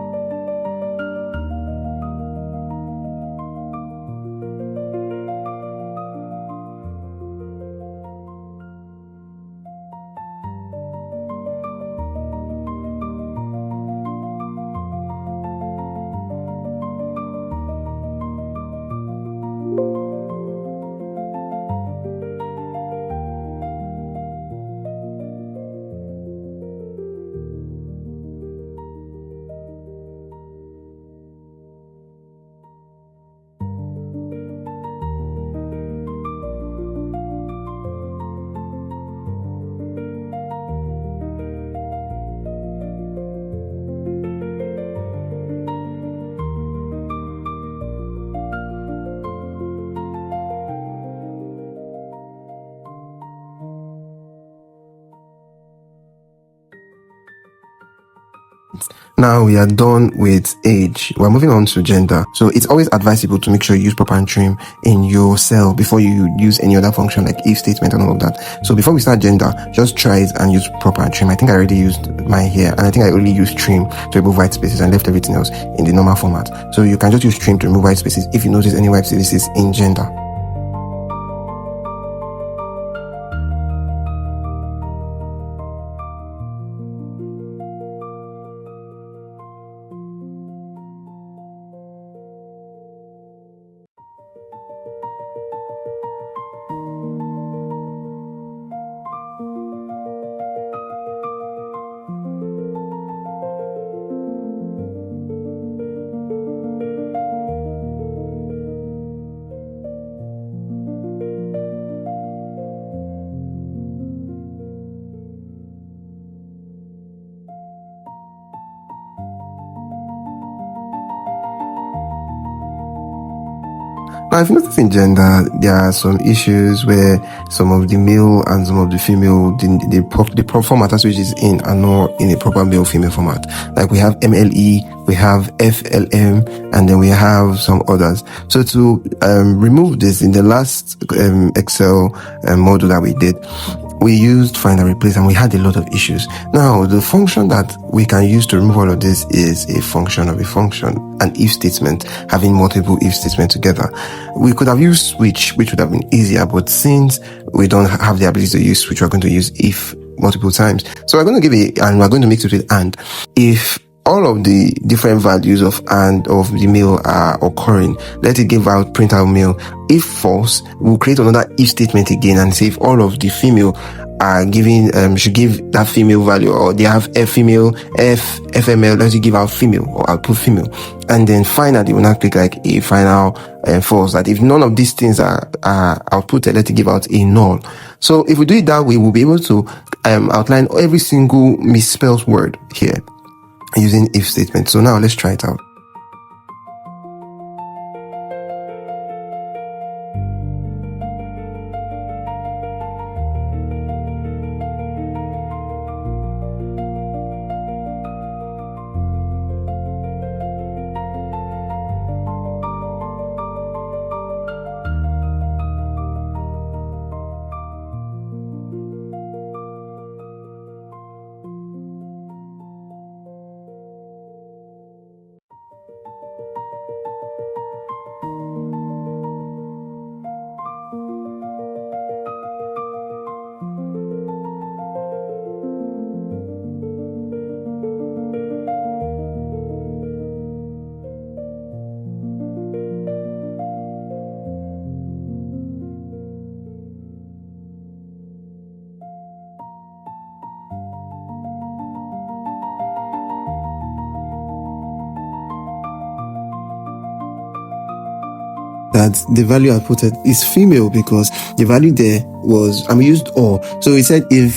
Now we are done with age. We're moving on to gender. So it's always advisable to make sure you use proper and trim in your cell before you use any other function like if statement and all of that. So before we start gender, just try it and use proper and trim. I think I already used mine here, and I think I only used trim to remove white spaces and left everything else in the normal format. So you can just use trim to remove white spaces if you notice any white spaces in gender. Now, if you notice in gender, there are some issues where some of the male and some of the female, the format which is in are not in a proper male-female format. Like we have MLE, we have FLM, and then we have some others. So to remove this, in the last Excel module that we did, we used find and replace, and we had a lot of issues. Now, the function that we can use to remove all of this is a function of a function, an if statement, having multiple if statements together. We could have used switch, which would have been easier, but since we don't have the ability to use switch, we're going to use if multiple times. So we're going to give and we're going to mix it with and. If all of the different values of and of the male are occurring, let it give out print out male. If false, we'll create another if statement again and say if all of the female are giving should give that female value, or they have F female, FML, let it give out female or output female. And then finally we'll now click like a final false, that if none of these things are outputted, let it give out a null. So if we do it that way, we'll be able to outline every single misspelled word here using if statement. So now let's try it out. that the value I put it is female because the value there was, we used or. So it said if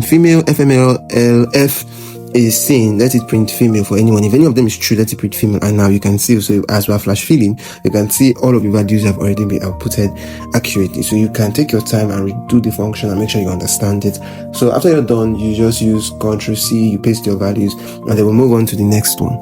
female FMLF is seen, let it print female for anyone. If any of them is true, let it print female. And now you can see, so as we are flash filling, you can see all of the values have already been outputted accurately. So you can take your time and redo the function and make sure you understand it. So after you're done, you just use Ctrl+C, you paste your values, and then we'll move on to the next one.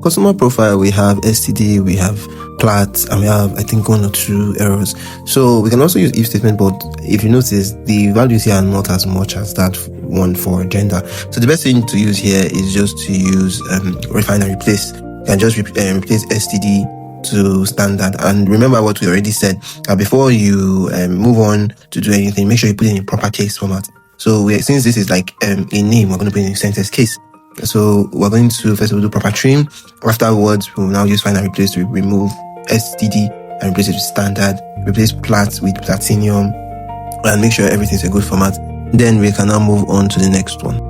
Customer profile, we have STD, we have plat, and we have, I think, 1 or 2 errors. So we can also use if statement, but if you notice, the values here are not as much as that one for gender. So the best thing to use here is just to use refine and replace. You can just replace STD to standard. And remember what we already said, before you move on to do anything, make sure you put it in proper case format. So since this is like a name, we're going to put it in sentence case. So we're going to first of all do proper trim. Afterwards, we'll now use find and replace to remove STD and replace it with standard, replace plat with platinum, and make sure everything's a good format. Then we can now move on to the next one.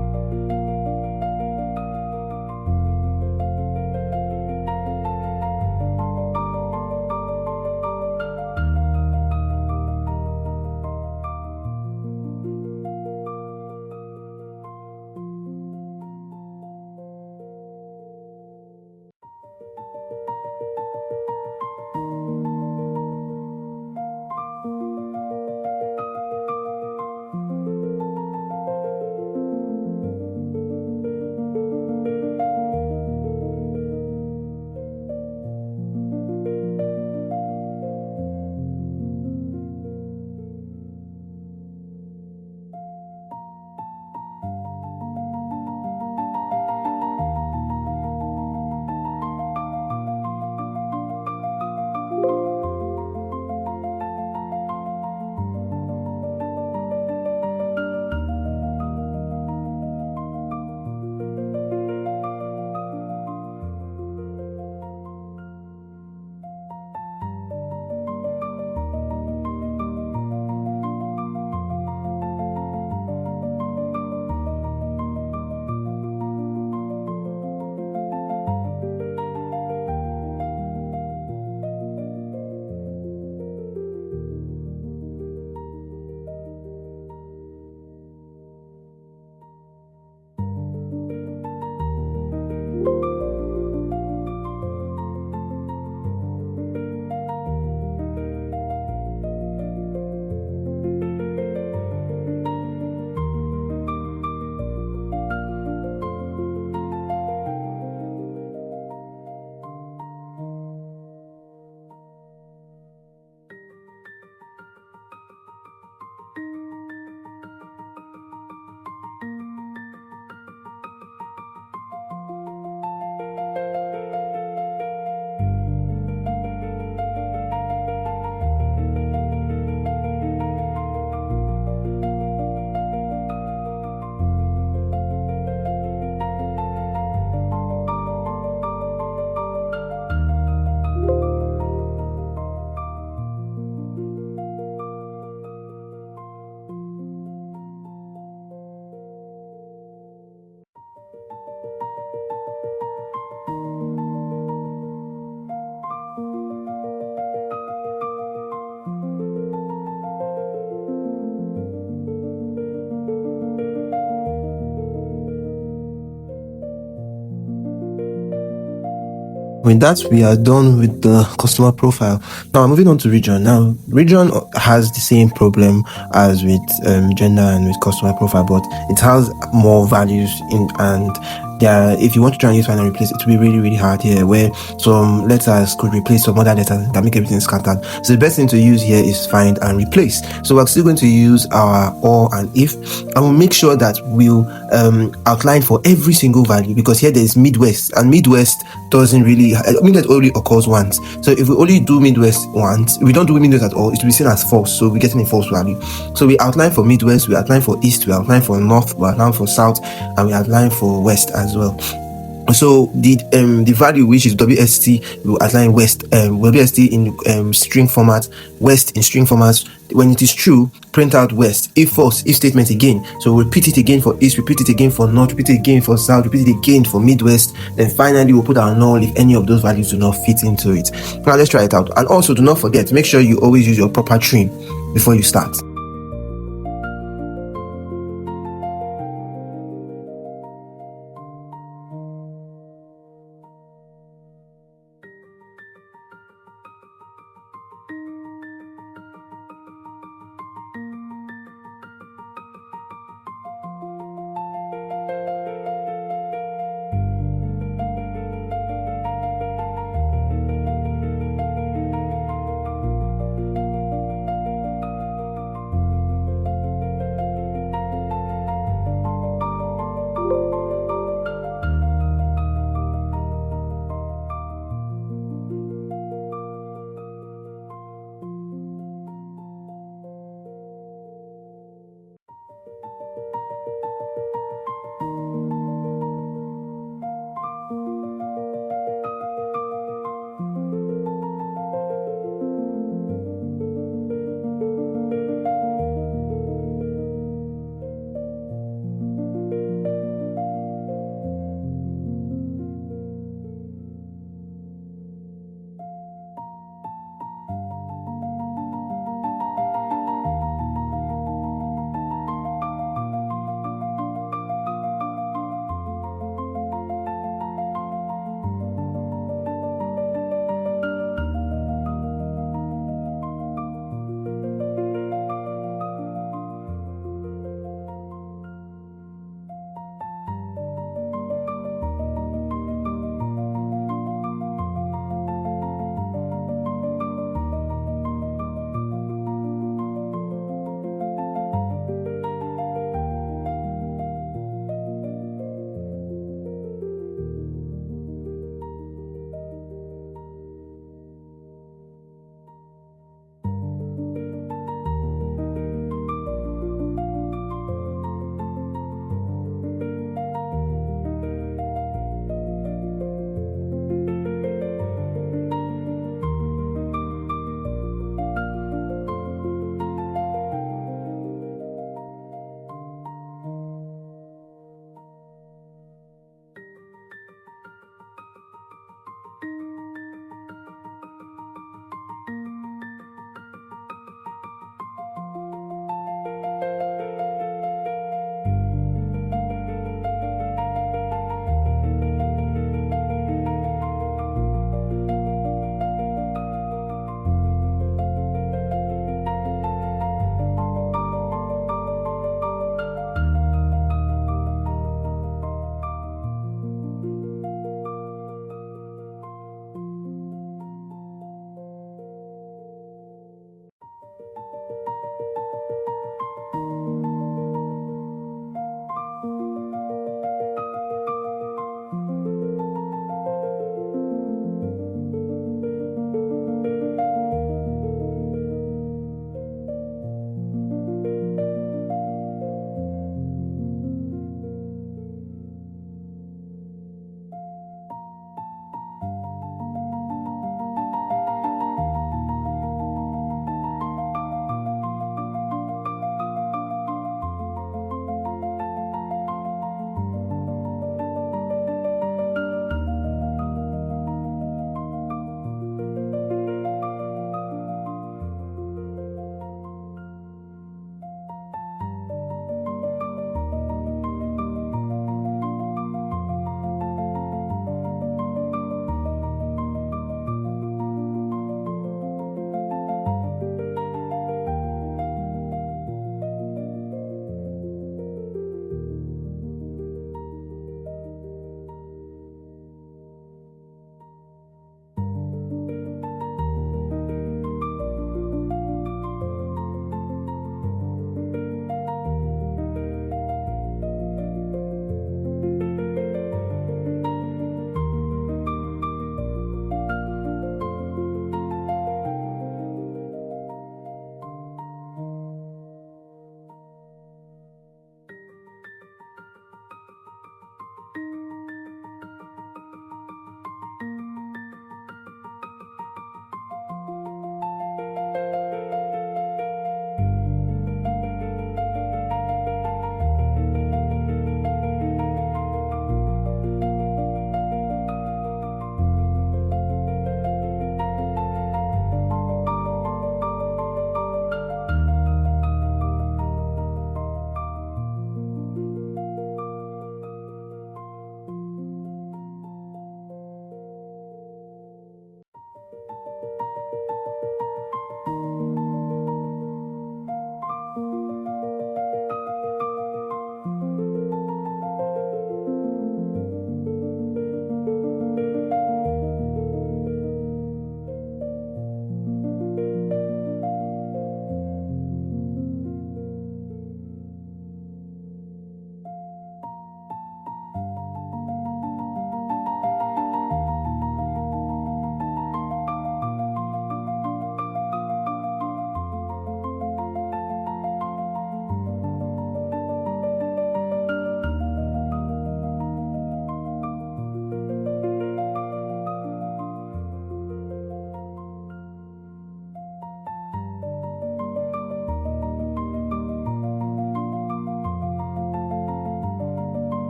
With that, we are done with the customer profile. Now, moving on to region. Now, region has the same problem as with gender and with customer profile, but it has more values in, and if you want to try and use find and replace, it will be really, really hard here, where some letters could replace some other letters that make everything scattered. So the best thing to use here is find and replace. So we're still going to use our or and if, and we'll make sure that we'll outline for every single value, because here there is Midwest, and Midwest doesn't really, Midwest only occurs once. So if we only do Midwest once, if we don't do Midwest at all, it will be seen as false, so we're getting a false value. So we outline for Midwest, we outline for East, we outline for North, we outline for South, and we outline for West as well. So the value, which is WST, will outline West, WST in string format, West in string format, when it is true, print out west. If false, if statement again. So repeat it again for east, repeat it again for north, repeat it again for south, repeat it again for midwest. Then finally we'll put our null if any of those values do not fit into it. Now let's try it out. And also do not forget, make sure you always use your proper trim before you start.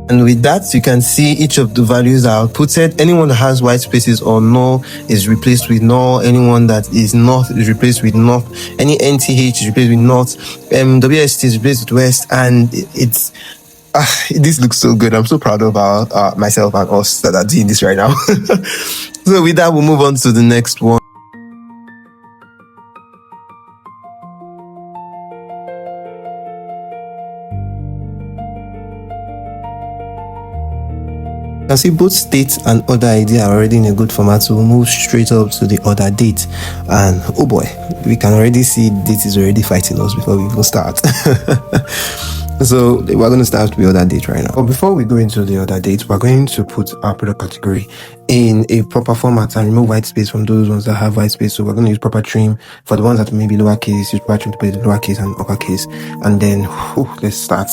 And with that, you can see each of the values are outputted. Anyone that has white spaces or null is replaced with null. Anyone that is not is replaced with not. Any NTH is replaced with not. WST is replaced with West. And it's this looks so good. I'm so proud of myself and us that are doing this right now. So with that, we'll move on to the next one. You can see both state and order ID are already in a good format, so we'll move straight up to the order date. And oh boy, we can already see date is already fighting us before we even start. So we're going to start with order date right now. But before we go into the order date, we're going to put our product category in a proper format and remove white space from those ones that have white space. So we're going to use proper trim for the ones that may be lowercase, use proper trim to put it in lowercase and uppercase. And then let's start.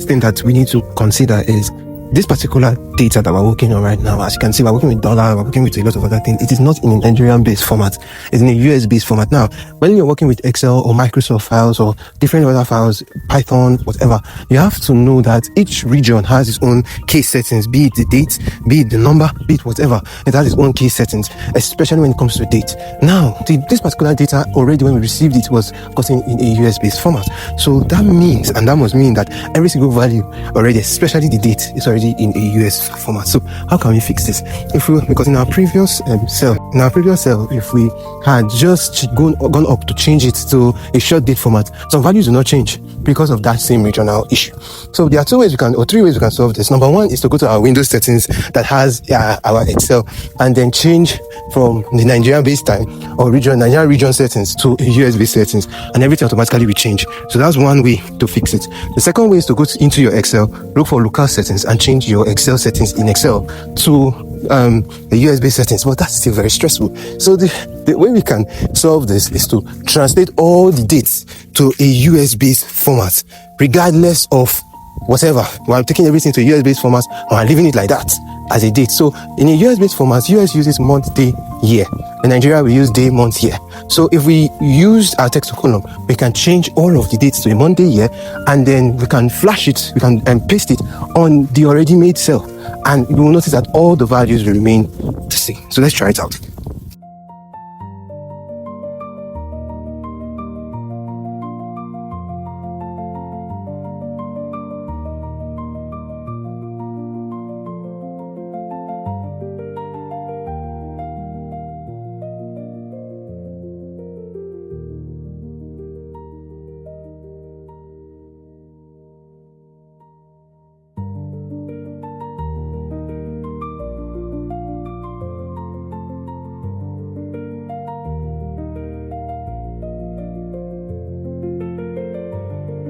Thing that we need to consider is this particular data that we're working on right now. As you can see, we're working with dollar, we're working with a lot of other things. It is not in a Nigerian based format, it's in a US based format. Now, when you're working with Excel or Microsoft files or different other files, Python, whatever, you have to know that each region has its own case settings, be it the date, be it the number, be it whatever. It has its own case settings, especially when it comes to date. Now, this particular data already when we received it was gotten in a US based format. So that means, and that must mean that every single value already, especially the date, is already in a US format. So how can we fix this? Because in our previous cell, if we had just gone up to change it to a short date format, some values do not change because of that same regional issue. So there are three ways we can solve this. Number one is to go to our Windows settings that has our Excel and then change from the Nigerian based time or Nigerian region settings to a US based settings, and everything automatically will change. So that's one way to fix it. The second way is to go into your Excel, look for local settings and change your Excel settings in Excel to the US based settings. But that's still very stressful. So the way we can solve this is to translate all the dates to a US based format, regardless of whatever. We're taking everything to a US based format and we're leaving it like that as a date. So in a US based format, US uses month, day, year. In Nigeria, we use day, month, year. So if we use our text to column, we can change all of the dates to a month, day, year, and then we can flash it, we can paste it on the already made cell. And you will notice that all the values will remain the same. So let's try it out.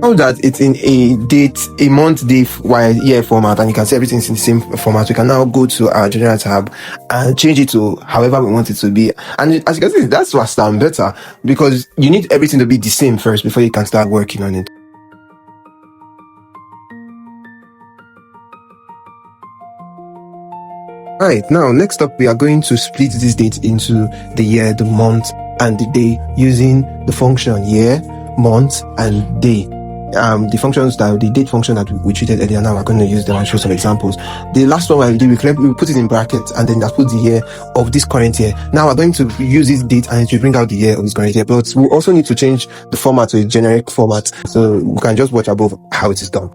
Now that it's in a month, day, year format, and you can see everything's in the same format, we can now go to our general tab and change it to however we want it to be. And as you can see, that's what's better, because you need everything to be the same first before you can start working on it. Right, now next up we are going to split this date into the year, the month, and the day using the function year, month, and day. the date function that we treated earlier, now we're going to use them and show some examples. The last one we did, we put it in brackets and then that put the year of this current year. Now we're going to use this date and it will bring out the year of this current year, but we also need to change the format to a generic format. So you can just watch above how it is done.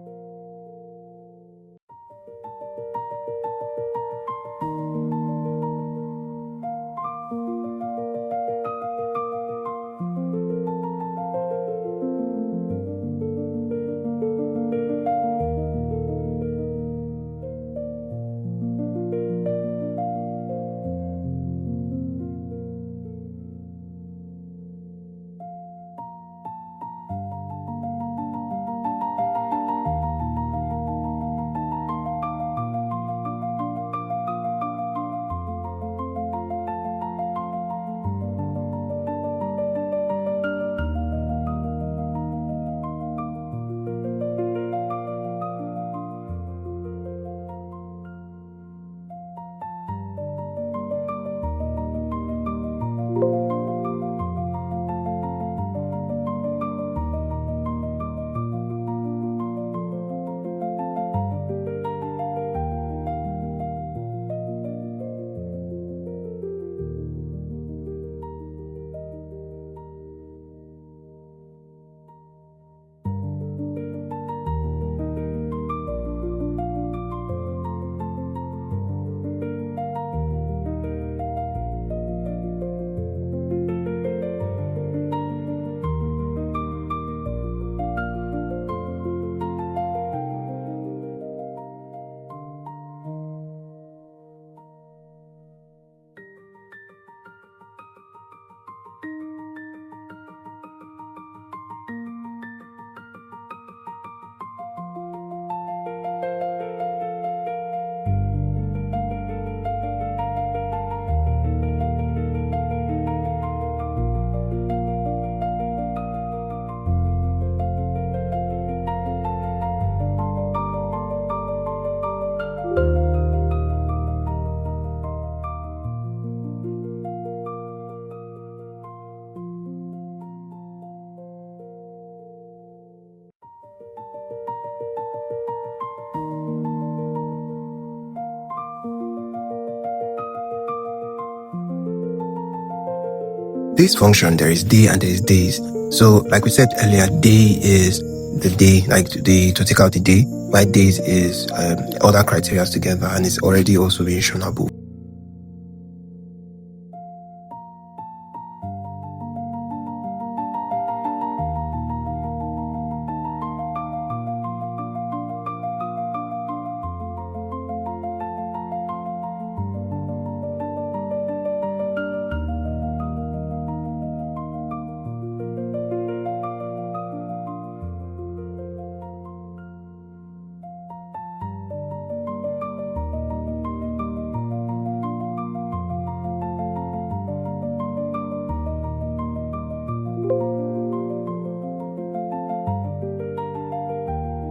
This function, there is day and there is days. So like we said earlier, day is the day, like to take out the day, while days is other criteria together, and it's already also being shown above.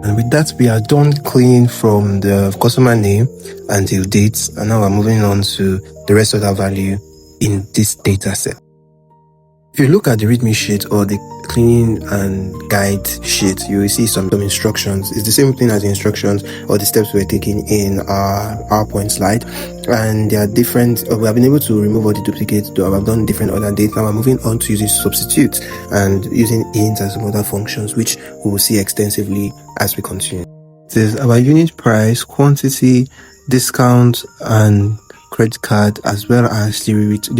And with that, we are done cleaning from the customer name until dates. And now we're moving on to the rest of that value in this data set. If you look at the README sheet or the cleaning and guide sheet, you will see some instructions. It's the same thing as the instructions or the steps we're taking in our PowerPoint slide. And they are different. We have been able to remove all the duplicates. I've done different other dates. Now we're moving on to using substitutes and using int and some other functions, which we will see extensively as we continue. It is our unit price, quantity, discount, and credit card, as well as the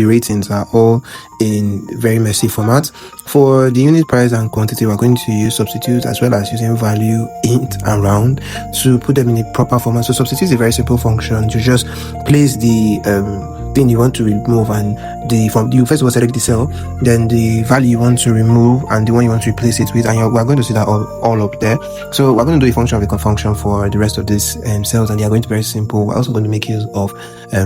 ratings are all in very messy format. For the unit price and quantity, we're going to use substitute as well as using value, int, and round to put them in a proper format. So substitute is a very simple function. You just place the thing you want to remove, and you first of all select the cell, then the value you want to remove and the one you want to replace it with, and we're going to see that all up there. So we're going to do a function of a function for the rest of these cells, and they are going to be very simple. We're also going to make use of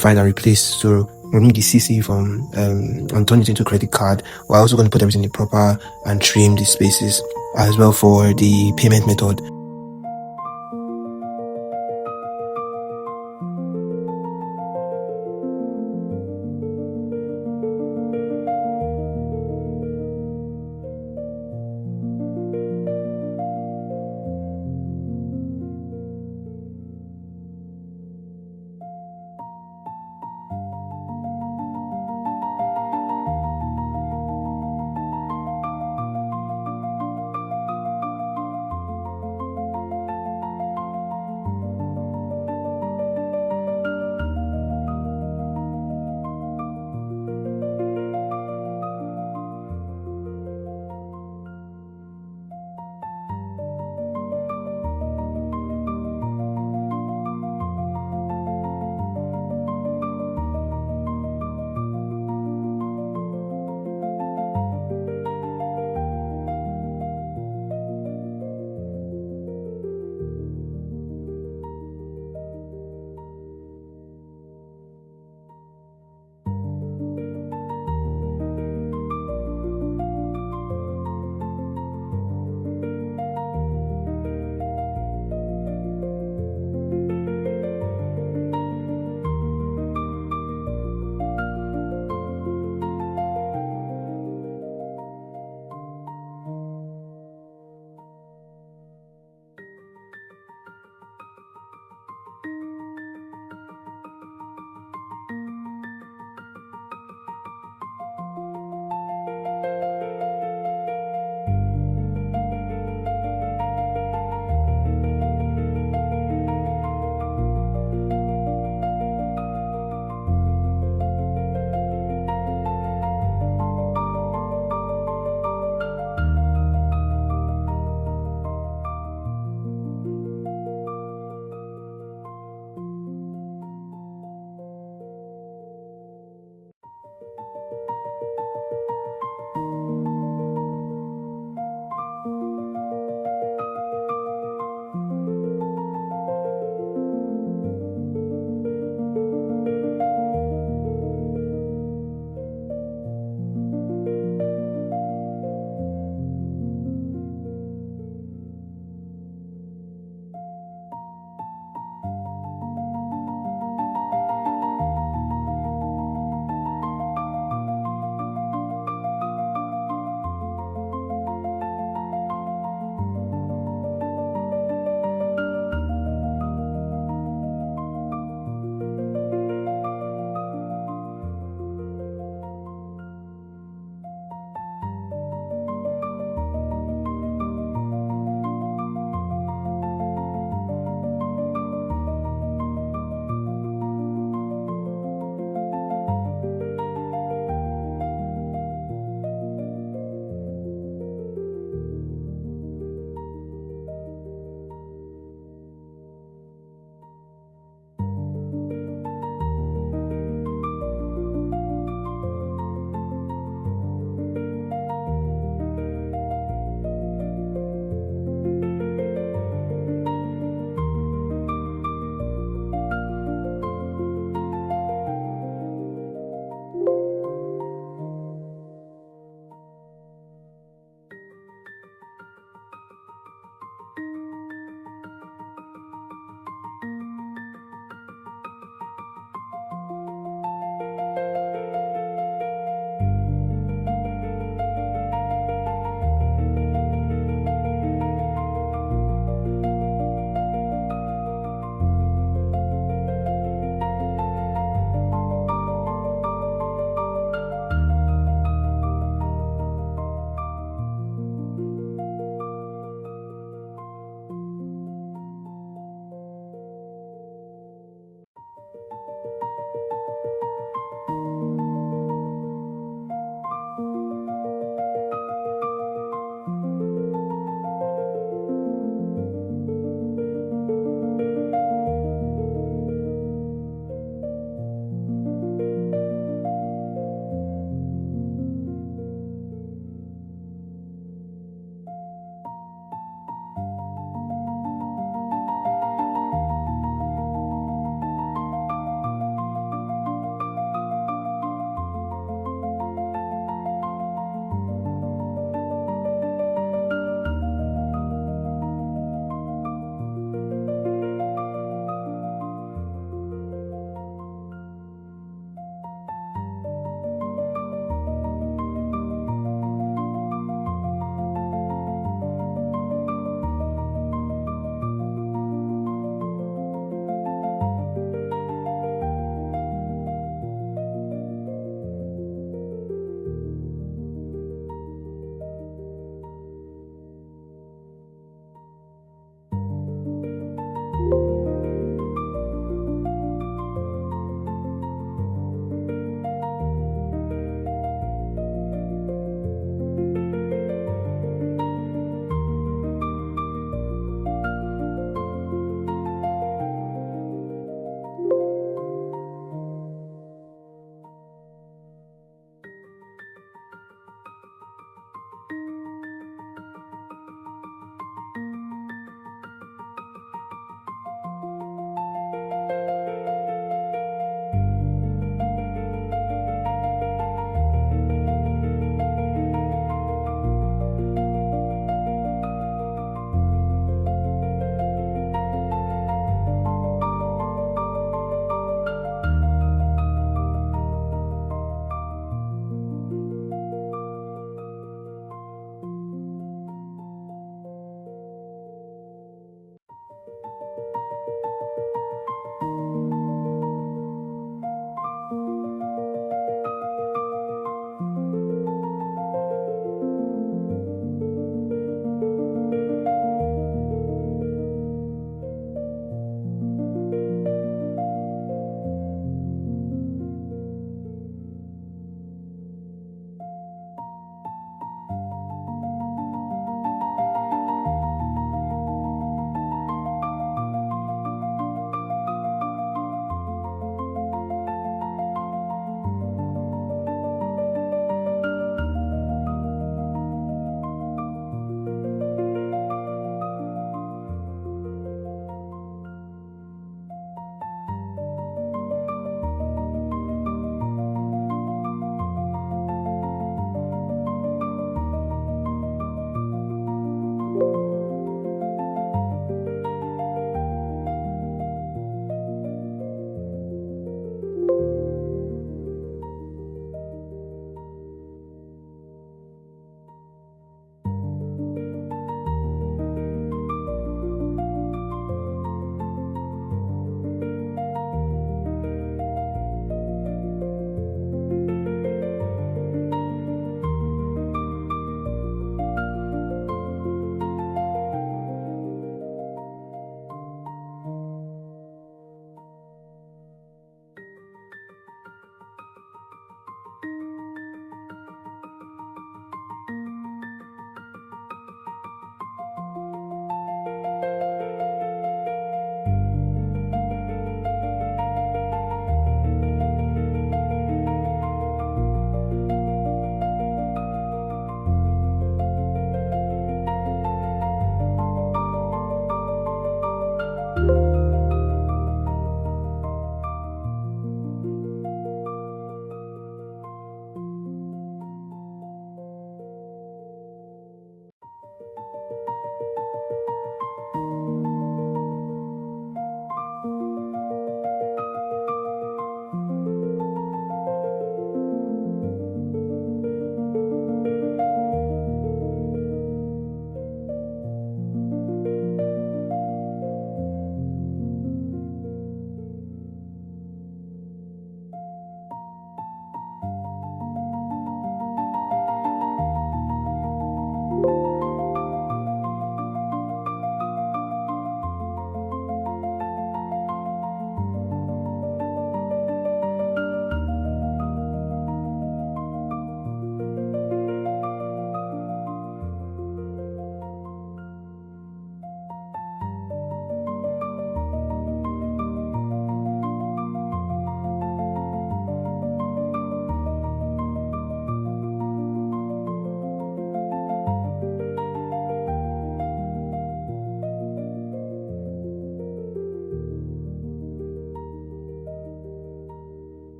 find and replace. So remove the CC from and turn it into credit card. We're also going to put everything in proper and trim the spaces as well for the payment method.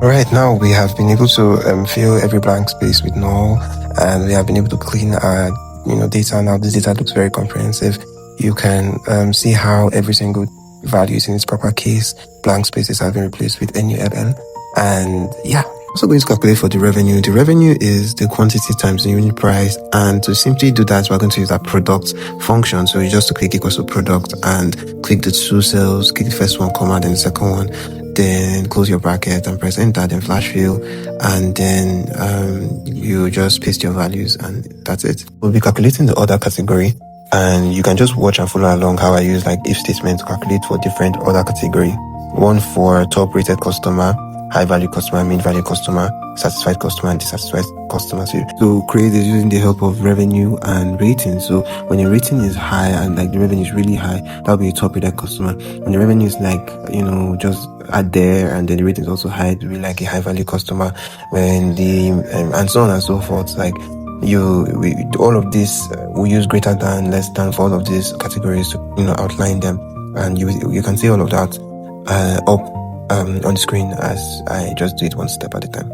Right now, we have been able to fill every blank space with null, and we have been able to clean our data. Now this data looks very comprehensive. You can see how every single value is in its proper case. Blank spaces have been replaced with NULL, and yeah. Also going to calculate for the revenue. The revenue is the quantity times the unit price, and to simply do that, we're going to use that product function. So you just click equals to product and click the two cells, click the first one, comma, then the second one, then close your bracket and press enter, then flash fill, and then you just paste your values, and that's it. We'll be calculating the other category, and you can just watch and follow along how I use like if statement to calculate for different other category. One for top rated customer, high value customer, mid value customer, satisfied customer, and dissatisfied customer. So to create this using the help of revenue and rating. So when your rating is high and like the revenue is really high, that'll be a top rated customer. When the revenue is like, just at there, and then the rating is also high, it'll be like a high value customer. When the and so on and so forth. Like all of this, we use greater than, less than for all of these categories to outline them, and you can see all of that up on the screen as I just do it one step at a time.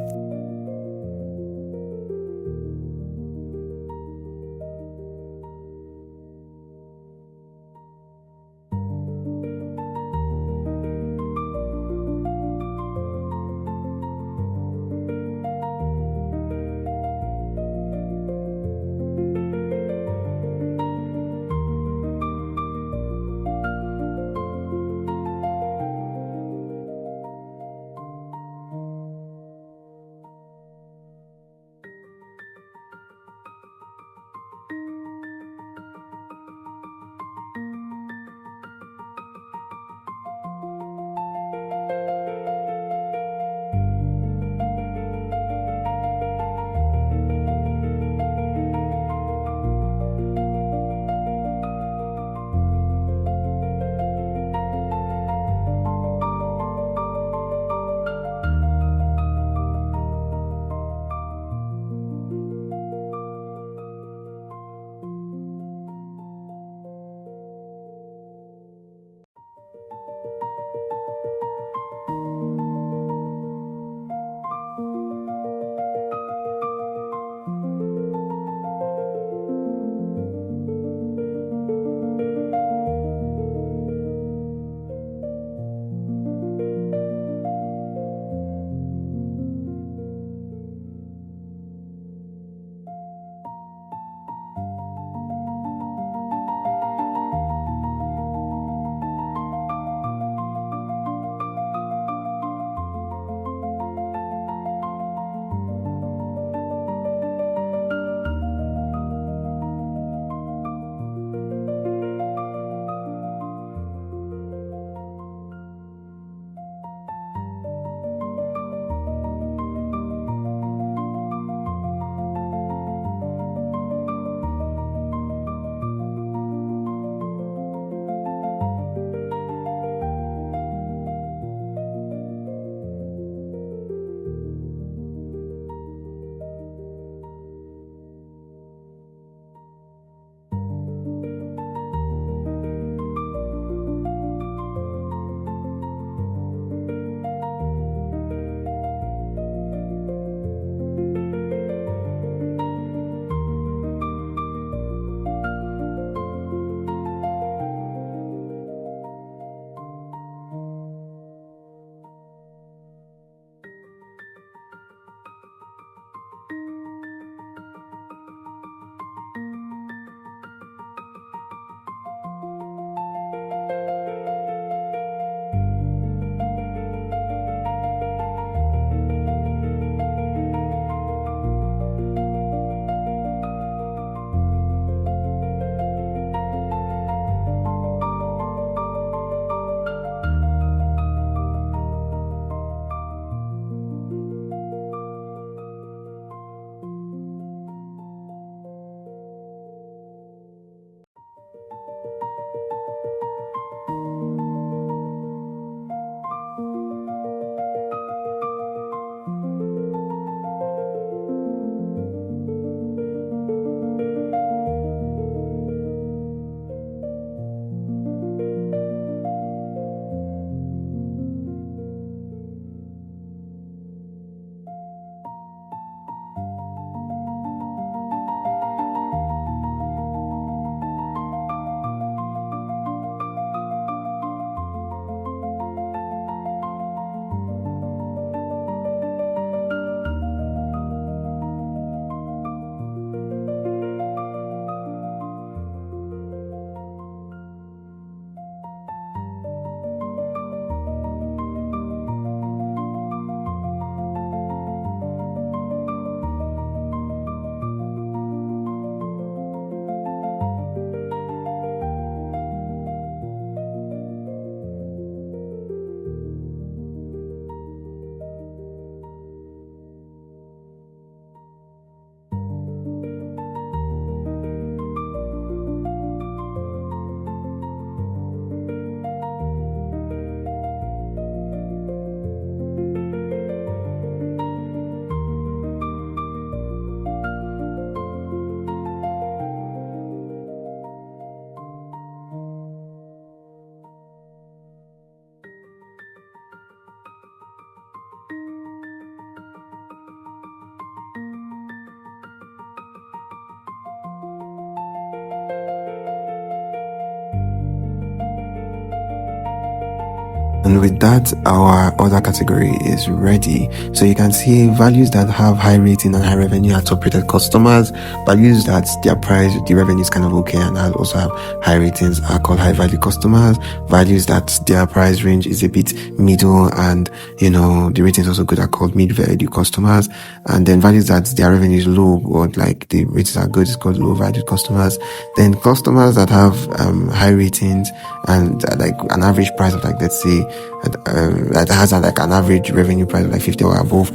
And with that, our other category is ready. So you can see values that have high rating and high revenue are top rated customers. Values that their price, the revenue is kind of okay and also have high ratings are called high value customers. Values that their price range is a bit middle and, the ratings also good are called mid value customers. And then values that their revenue is low or like the ratings are good is called low value customers. Then customers that have high ratings and like an average price of like, let's say, that has like an average revenue price of like 50 or above,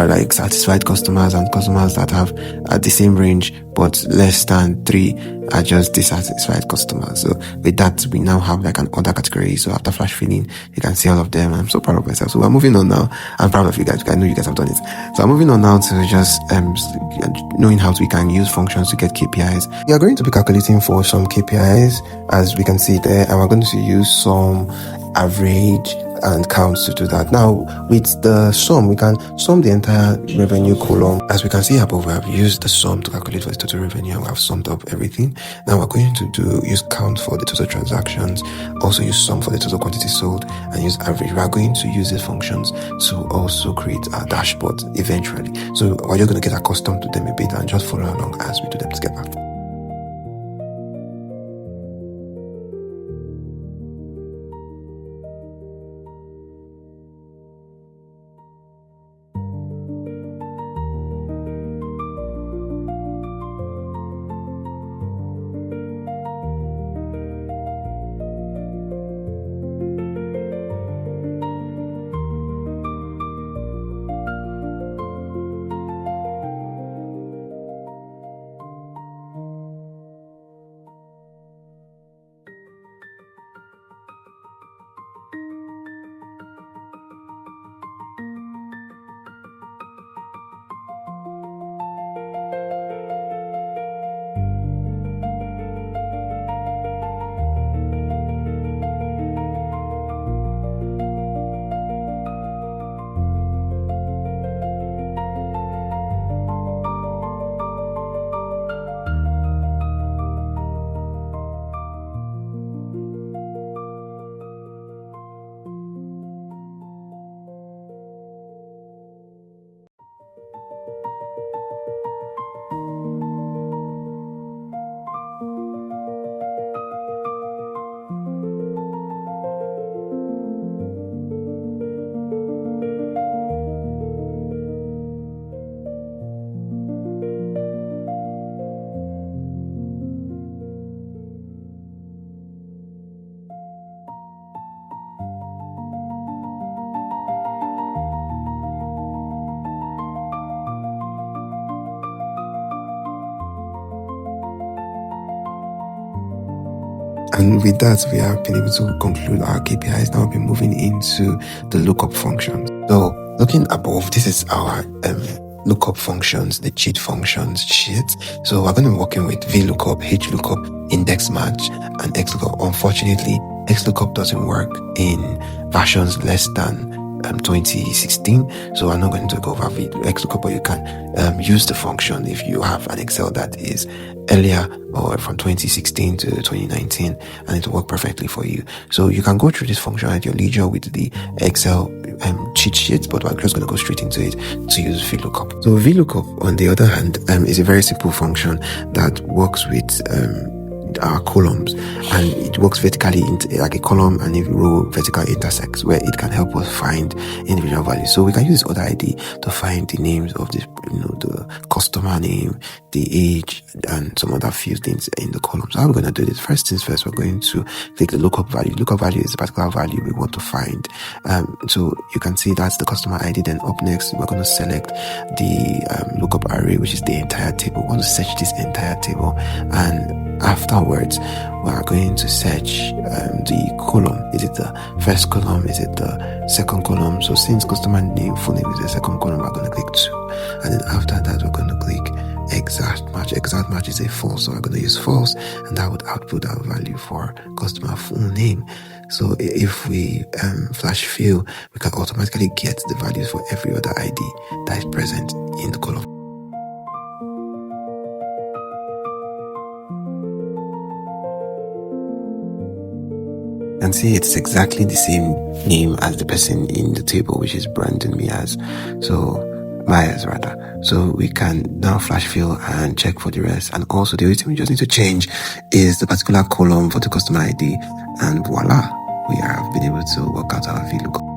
like satisfied customers, and customers that have the same range but less than 3 are just dissatisfied customers. So with that, we now have like an other category. So after flash filling, you can see all of them. I'm so proud of myself. So we're moving on now. I'm proud of you guys. I know you guys have done it. So I'm moving on now to just knowing how we can use functions to get KPIs. We are going to be calculating for some KPIs, as we can see there, and we're going to use some average and counts to do that. Now, with the sum, we can sum the entire revenue column. As we can see above, we have used the sum to calculate for the total revenue, and we have summed up everything. Now we're going to use count for the total transactions, also use sum for the total quantity sold, and use average. We are going to use these functions to also create our dashboard eventually. So we're just going to get accustomed to them a bit and just follow along as we do them together. And with that, we have been able to conclude our KPIs. Now we'll be moving into the lookup functions. So looking above, this is our lookup functions, the cheat functions sheet. So we're going to be working with VLOOKUP, HLOOKUP, index match, and XLOOKUP. Unfortunately, XLOOKUP doesn't work in versions less than 2016, so I'm not going to go over XLOOKUP, but you can use the function if you have an Excel that is earlier or from 2016 to 2019, and it will work perfectly for you. So you can go through this function at your leisure with the Excel cheat sheet, but we're just going to go straight into it to use VLOOKUP. So VLOOKUP, on the other hand, is a very simple function that works with our columns, and it works vertically like a column and a row vertical intersects, where it can help us find individual values. So we can use this other ID to find the names of this, the customer name, the age, and some other few things in the columns. So how we're going to do this? First things first, we're going to click the lookup value. Lookup value is a particular value we want to find. So you can see that's the customer ID. Then up next, we're going to select the lookup array, which is the entire table. We want to search this entire table, and afterwards, we are going to search the column. Is it the first column? Is it the second column? So since customer name, full name is the second column, we're going to click 2. And then after that, we're going to click exact match. Exact match is a false, so we're going to use false, and that would output our value for customer full name. So if we flash fill, we can automatically get the values for every other ID that is present in the column. and see it's exactly the same name as the person in the table, which is Brandon Myers rather. So we can now flash fill and check for the rest. And also the only thing we just need to change is the particular column for the customer ID, and voila, we have been able to work out our VLOOKUP.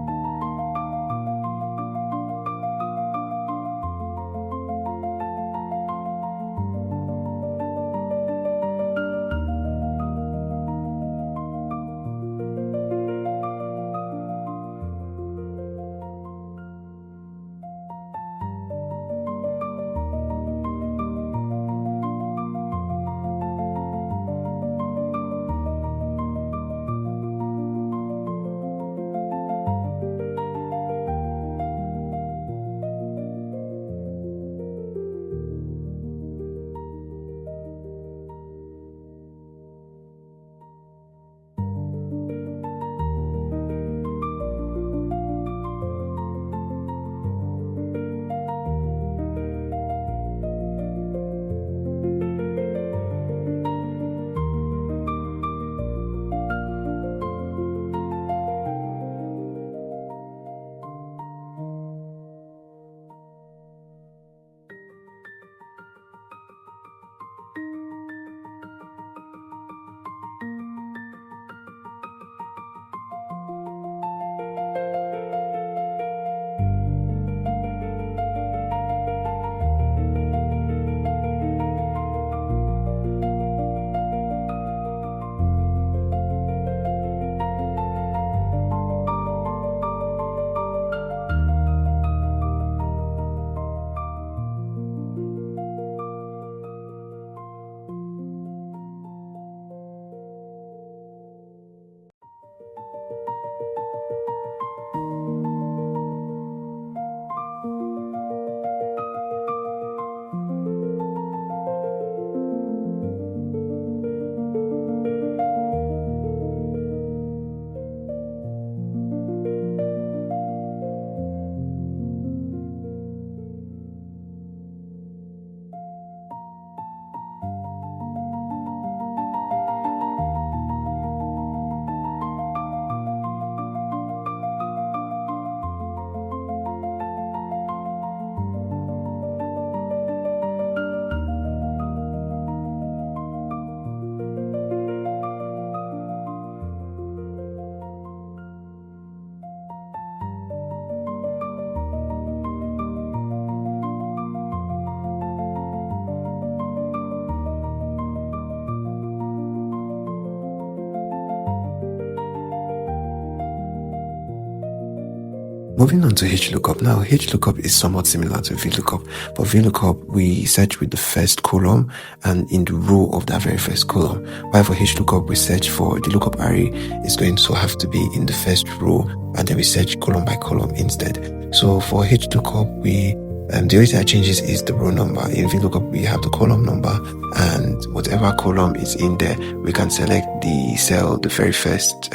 Moving on to HLOOKUP. Now, HLOOKUP is somewhat similar to VLOOKUP. For VLOOKUP, we search with the first column and in the row of that very first column. While for HLOOKUP, we search for the lookup array is going to have to be in the first row, and then we search column by column instead. So for HLOOKUP, the only thing that changes is the row number. In VLOOKUP, we have the column number, and whatever column is in there, we can select the cell, the very first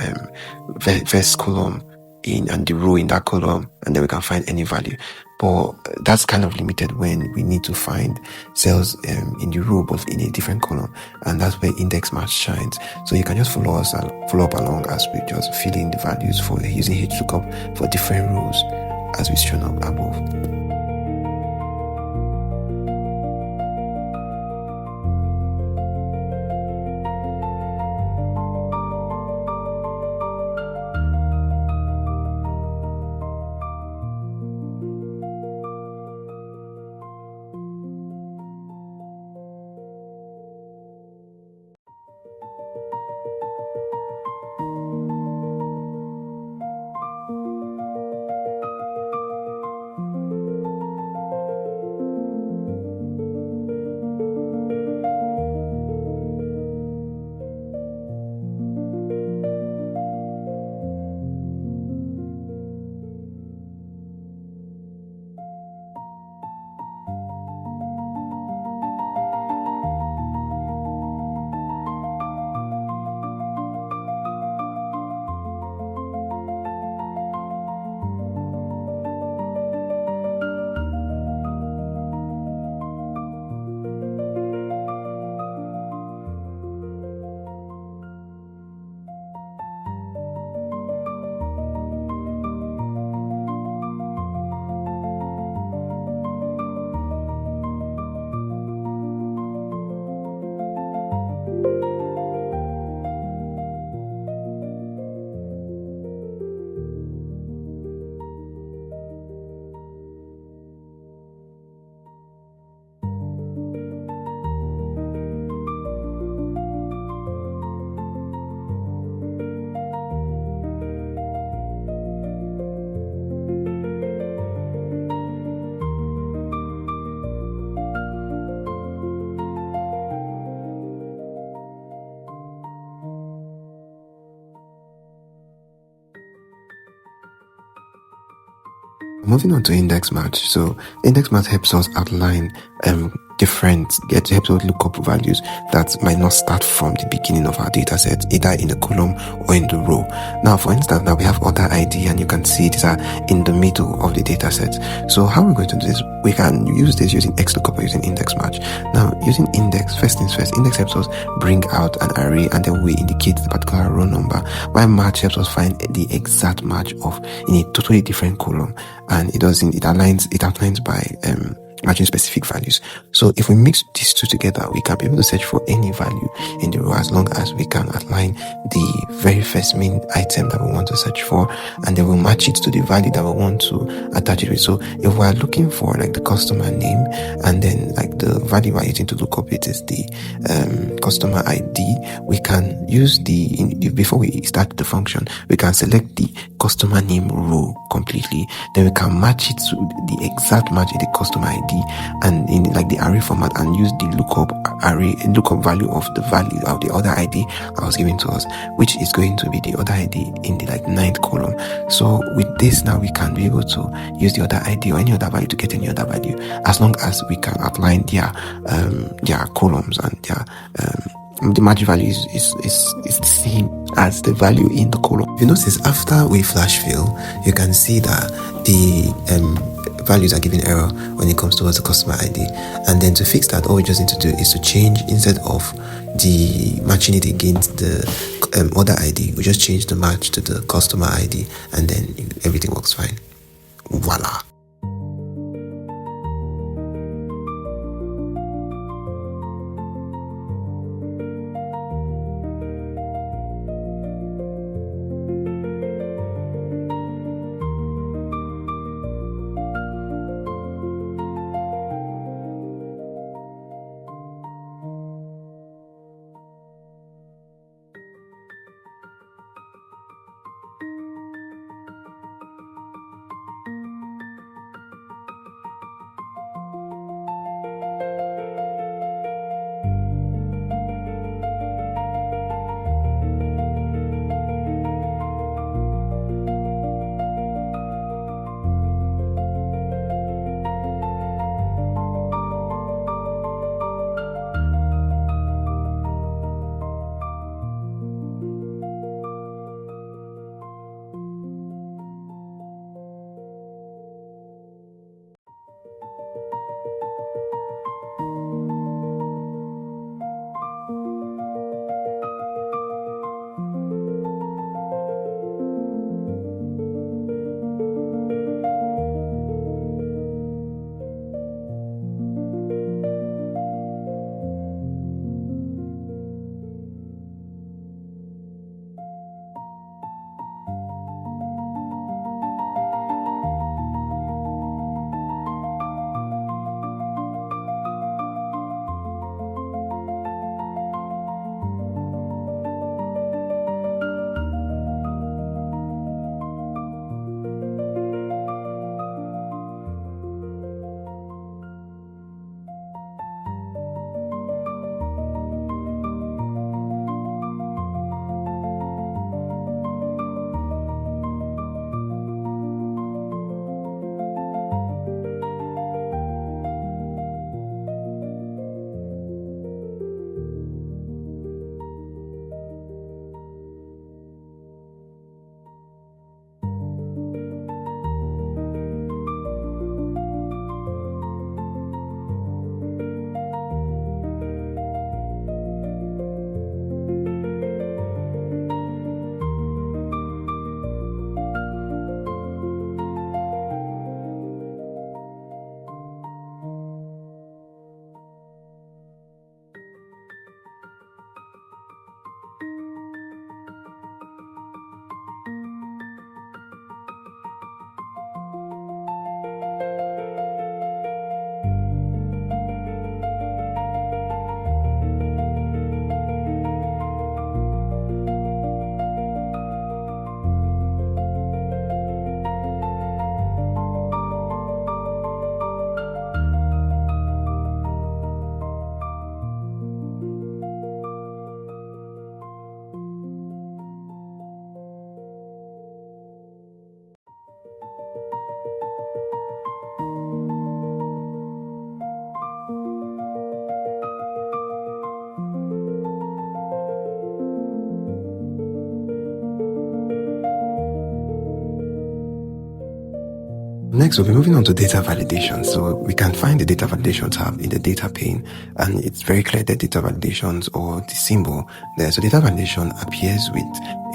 column and the row in that column, and then we can find any value. But that's kind of limited when we need to find cells in the row but in a different column, and that's where index match shines. So you can just follow up along as we just fill in the values for using HLOOKUP for different rows as we've shown up above. moving on to index match. So index match helps us outline it helps us look up values that might not start from the beginning of our data set, either in the column or in the row. Now, for instance, now we have order ID, and you can see these are in the middle of the data set. So how we're going to do this, we can use this using XLOOKUP or using index match. Now, using index, first things first, index helps us bring out an array, and then we indicate the particular row number, while match helps us find the exact match of in a totally different column, and it outlines by matching specific values. So if we mix these two together, we can be able to search for any value in the row as long as we can outline the very first main item that we want to search for, and then we'll match it to the value that we want to attach it with. So if we're looking for like the customer name, and then like the value we're using to look up it is the customer ID, we can use before we start the function, we can select the customer name row completely, then we can match it to the exact match in the customer ID and in like the array format, and use the lookup value of the other ID that was given to us, which is going to be the other ID in the like 9th column. So with this, now we can be able to use the other ID or any other value to get any other value, as long as we can outline their columns, and their the match value is the same as the value in the column. You notice after we flash fill, you can see that the values are giving error when it comes towards the customer ID. And then to fix that, all we just need to do is to change, instead of the matching it against the order ID, we just change the match to the customer ID, and then everything works fine. Voila. next we'll be moving on to data validation. So we can find the data validation tab in the data pane, and it's very clear that data validations or the symbol there. So data validation appears with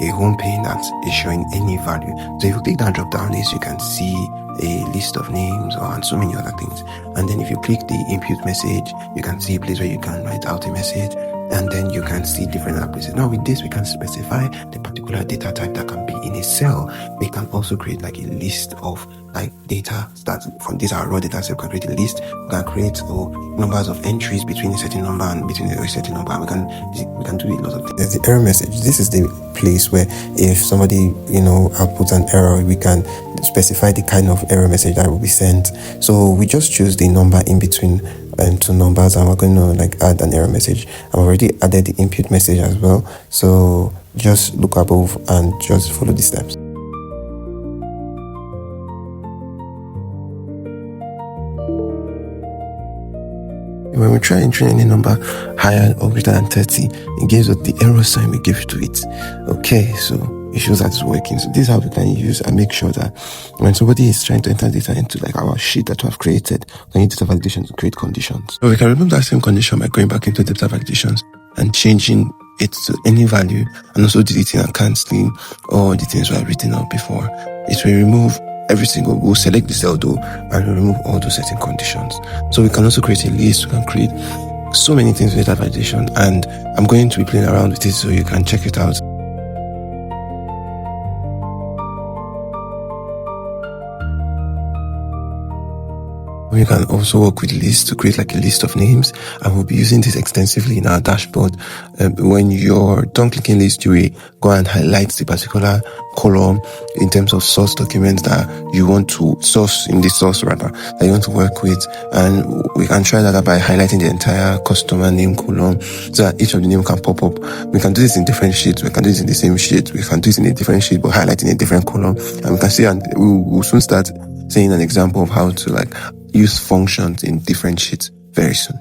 a home pane that is showing any value. So if you click that drop down list, you can see a list of names and so many other things. And then if you click the input message, you can see a place where you can write out a message, and then you can see different other places. Now with this, we can specify the particular data type that can be in a cell. We can also create like a list of like data that from these are raw data set. We can create a list. We can create numbers of entries between a certain number and between a certain number. And we can do a lot of things. There's the error message. This is the place where if somebody outputs an error, we can specify the kind of error message that will be sent. So we just choose the number in between two numbers, and we're going to add an error message. I've already added the input message as well, so just look above and just follow the steps. When we try entering any number higher or greater than 30, it gives us the error sign we give to it. Okay, so it shows that it's working. So this is how we can use and make sure that when somebody is trying to enter data into our sheet that we have created, we need data validation to create conditions. So we can remove that same condition by going back into data validations and changing it to any value, and also deleting and cancelling all the things we have written out before. It will remove we'll select the cell though, and we'll remove all those setting conditions. So we can also create a list. We can create so many things with data validation, and I'm going to be playing around with it so you can check it out. You can also work with lists to create a list of names, and we'll be using this extensively in our dashboard. When you're done clicking list, you will go and highlight the particular column in terms of source documents that you want to that you want to work with, and we can try that by highlighting the entire customer name column so that each of the name can pop up. We can do this in different sheets. We can do this in the same sheet. We can do this in a different sheet but highlighting a different column, and we can see, and we'll soon start seeing an example of how to use functions in different sheets very soon.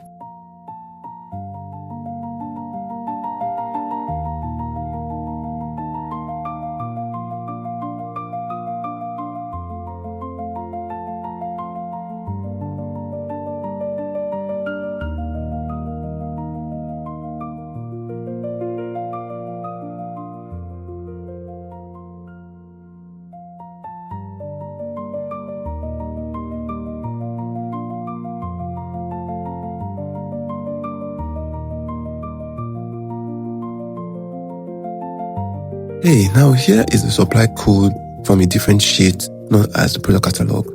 Hey, now here is the supply code from a different sheet known as the product catalog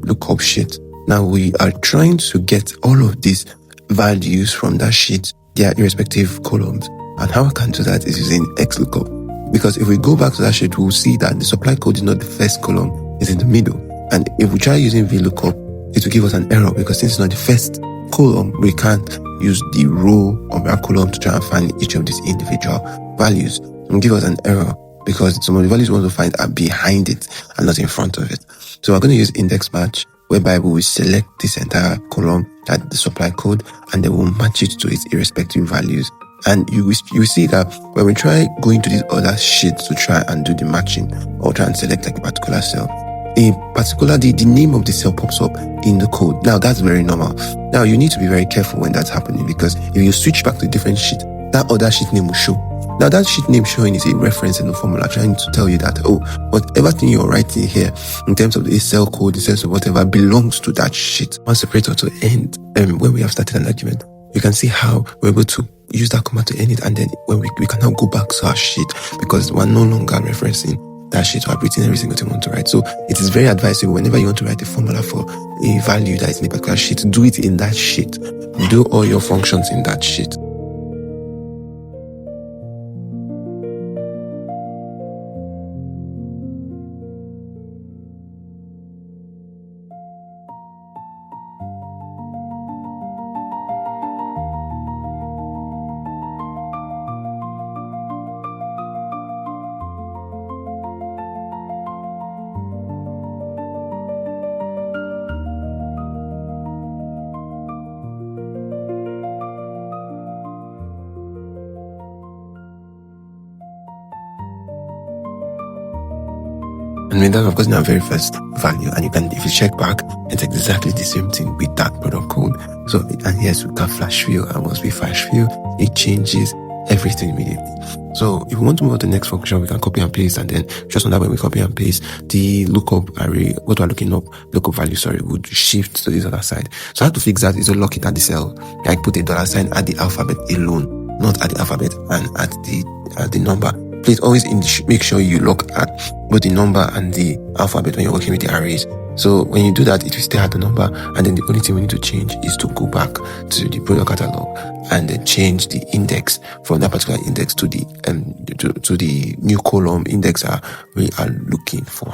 lookup sheet. Now we are trying to get all of these values from that sheet, their irrespective columns. And how we can do that is using XLOOKUP. Because if we go back to that sheet, we'll see that the supply code is not the first column, it's in the middle. And if we try using VLOOKUP, it will give us an error because since it's not the first column, we can't use the row of our column to try and find each of these individual values. It will give us an error because some of the values we want to find are behind it and not in front of it. So we're going to use index match, whereby we will select this entire column at the supply code, and then we'll match it to its irrespective values. And you see that when we try going to these other sheets to try and do the matching or try and select a particular cell, the name of the cell pops up in the code. Now that's very normal. Now you need to be very careful when that's happening, because if you switch back to a different sheet, that other sheet name will show. Now that sheet name showing is a reference in the formula trying to tell you that, whatever thing you're writing here in terms of the cell code, in terms of whatever, belongs to that sheet. One separator to end, when we have started an argument, you can see how we're able to use that command to end it, and then when we can now go back to our sheet because we're no longer referencing that sheet. We have written every single thing we want to write. So it is very advisable whenever you want to write a formula for a value that is in a particular sheet, do it in that sheet. Do all your functions in that sheet. And when that's of course in our very first value, and you can, if you check back, it's exactly the same thing with that product code. So, and yes, we can flash fill, and once we flash fill, it changes everything immediately. So if we want to move on to the next function, we can copy and paste, and then just on that, when we copy and paste, the lookup array, what we're looking up, lookup value, would shift to this other side. So how to fix that is to lock it at the cell. Like put a $sign at the alphabet alone, not at the alphabet and at the number. Please always make sure you look at both the number and the alphabet when you're working with the arrays. So when you do that, it will stay at the number, and then the only thing we need to change is to go back to the product catalog and then change the index from that particular index to the new column index we are looking for.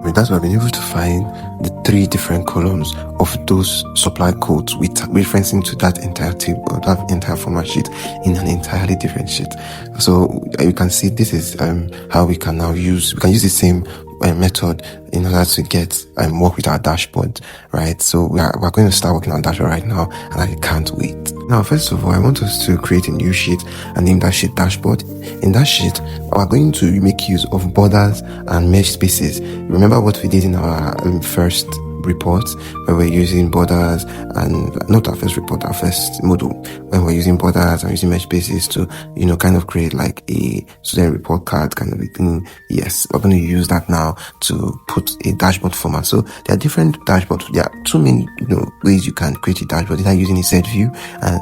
With that, we've been able to find the 3 different columns of those supply codes with referencing to that entire table, or that entire format sheet in an entirely different sheet. So you can see this is how we can use the same method in order to get work with our dashboard, right? So we're going to start working on dashboard right now, and I can't wait. Now, first of all, I want us to create a new sheet and name that sheet dashboard. In that sheet, we're going to make use of borders and mesh spaces. Remember what we did in our first report, where we're using borders, and not our first report, our first module, when we're using borders and using mesh spaces to, kind of create like a student report card kind of a thing. Yes, we're going to use that now to put a dashboard format. So there are different dashboards. There are two main ways you can create a dashboard, either using a Z view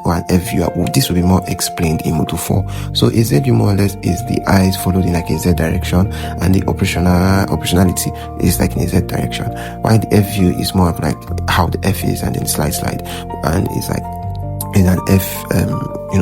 or an F view. This will be more explained in module 4. So a Z view more or less is the eyes followed in like a Z direction, and the operationality is like in a Z direction, while the F view is more of like how the F is, and then slide, and it's like in an F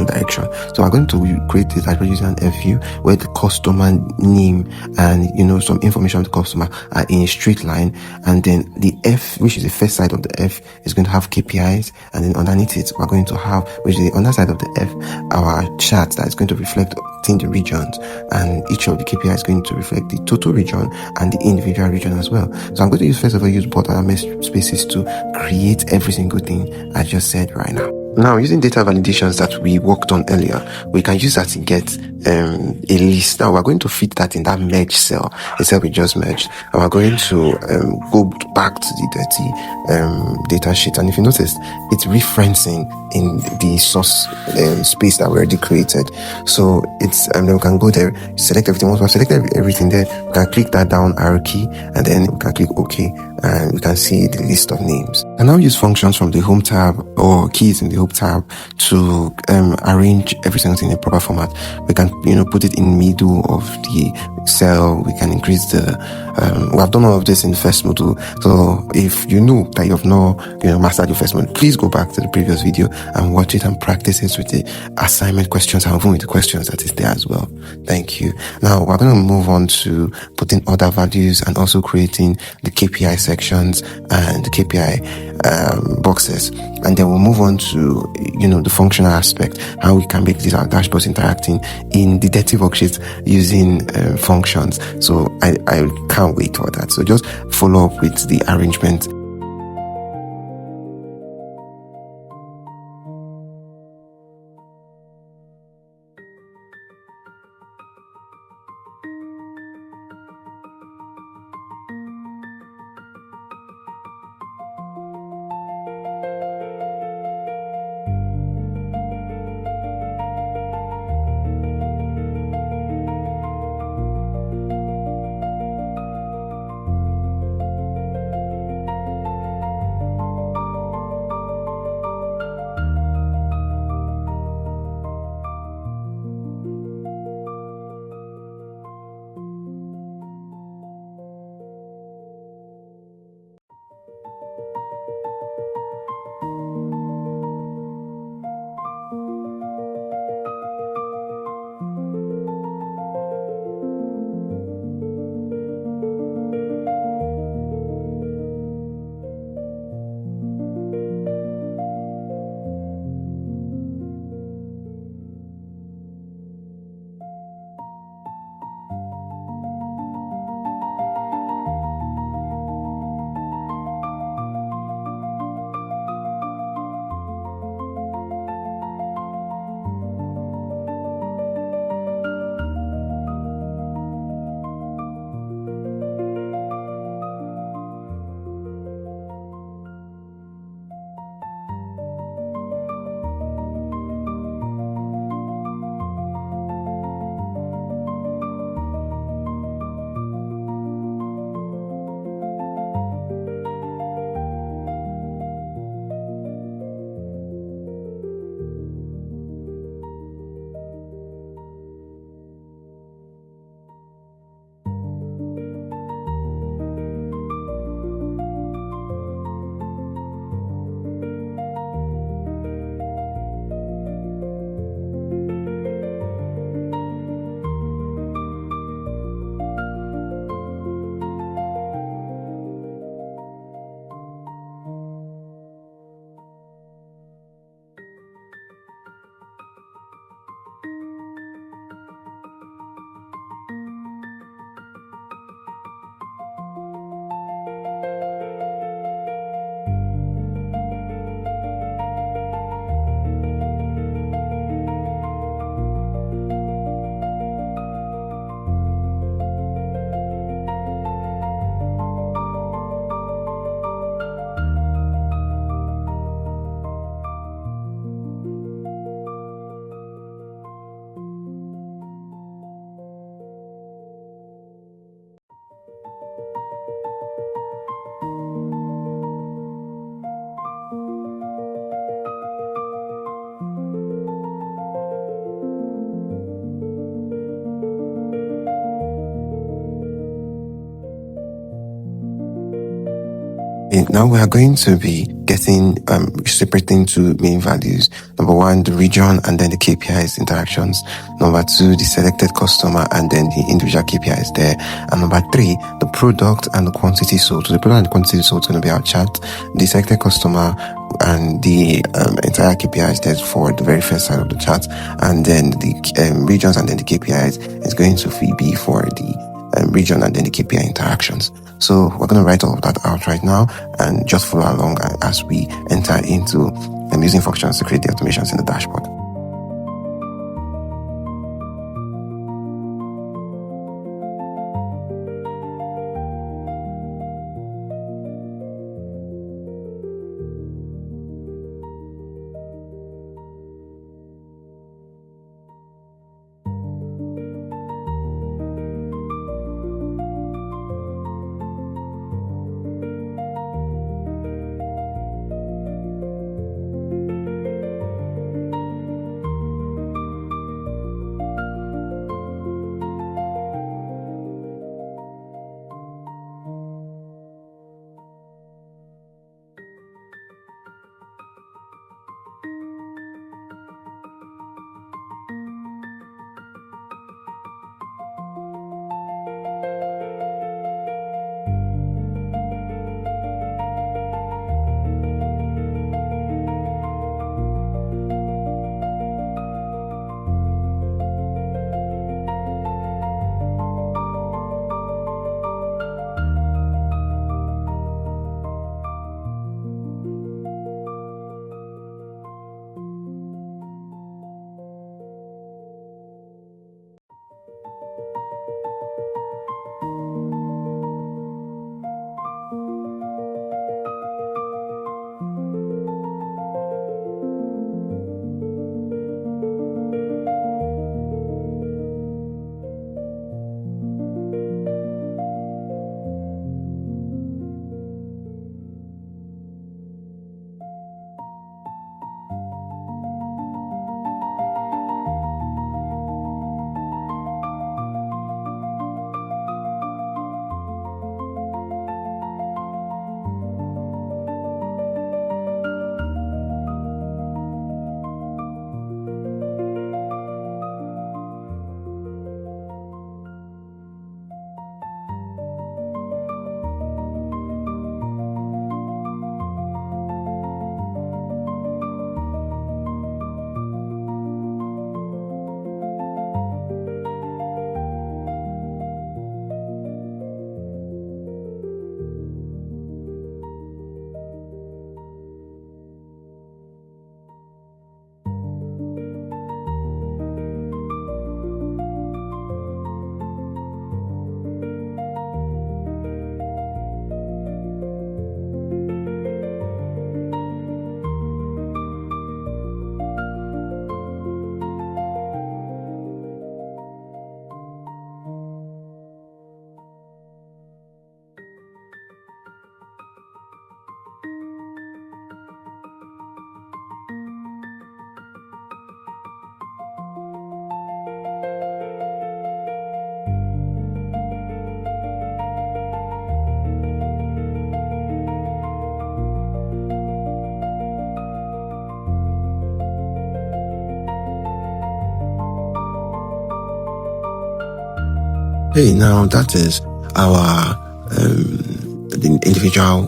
direction. So we're going to create this dashboard using an F view, where the customer name and some information of the customer are in a straight line, and then the F, which is the first side of the F, is going to have KPIs, and then underneath it we're going to have, which is the underside of the F, our chart that is going to reflect in the regions, and each of the KPIs is going to reflect the total region and the individual region as well. So I'm going to use border and mesh spaces to create every single thing I just said right now. Now, using data validations that we worked on earlier, we can use that to get a list. Now, we're going to fit that in that merge cell, the cell we just merged, and we're going to go back to the dirty data sheet. And if you notice, it's referencing in the source space that we already created. So it's then we can go there, select everything. Once we've selected everything there, we can click that down arrow key, and then we can click OK, and we can see the list of names. And now use functions from the home tab or keys in the home tab to arrange everything in a proper format. We can put it in middle of the cell. We can increase the we have done all of this in the first module. So if you know that you have not mastered your first module, please go back to the previous video and watch it and practice it with the assignment questions and even with the questions that is there as well. Thank you. Now we're going to move on to putting other values and also creating the KPI sections and the KPI boxes. And then we'll move on to, the functional aspect, how we can make these our dashboards interacting in the dirty worksheets using functions. So I can't wait for that. So just follow up with the arrangement. Now we are going to be getting separating two main values. Number one, the region and then the KPIs interactions. Number two, the selected customer and then the individual KPIs there. And number three, the product and the quantity sold. So the product and the quantity sold is going to be our chart. The selected customer and the entire KPIs there for the very first side of the chart. And then the regions and then the KPIs is going to be for the region and then the KPI interactions. So we're going to write all of that out right now and just follow along as we enter into using functions to create the automations in the dashboard. Okay, now that is our the individual,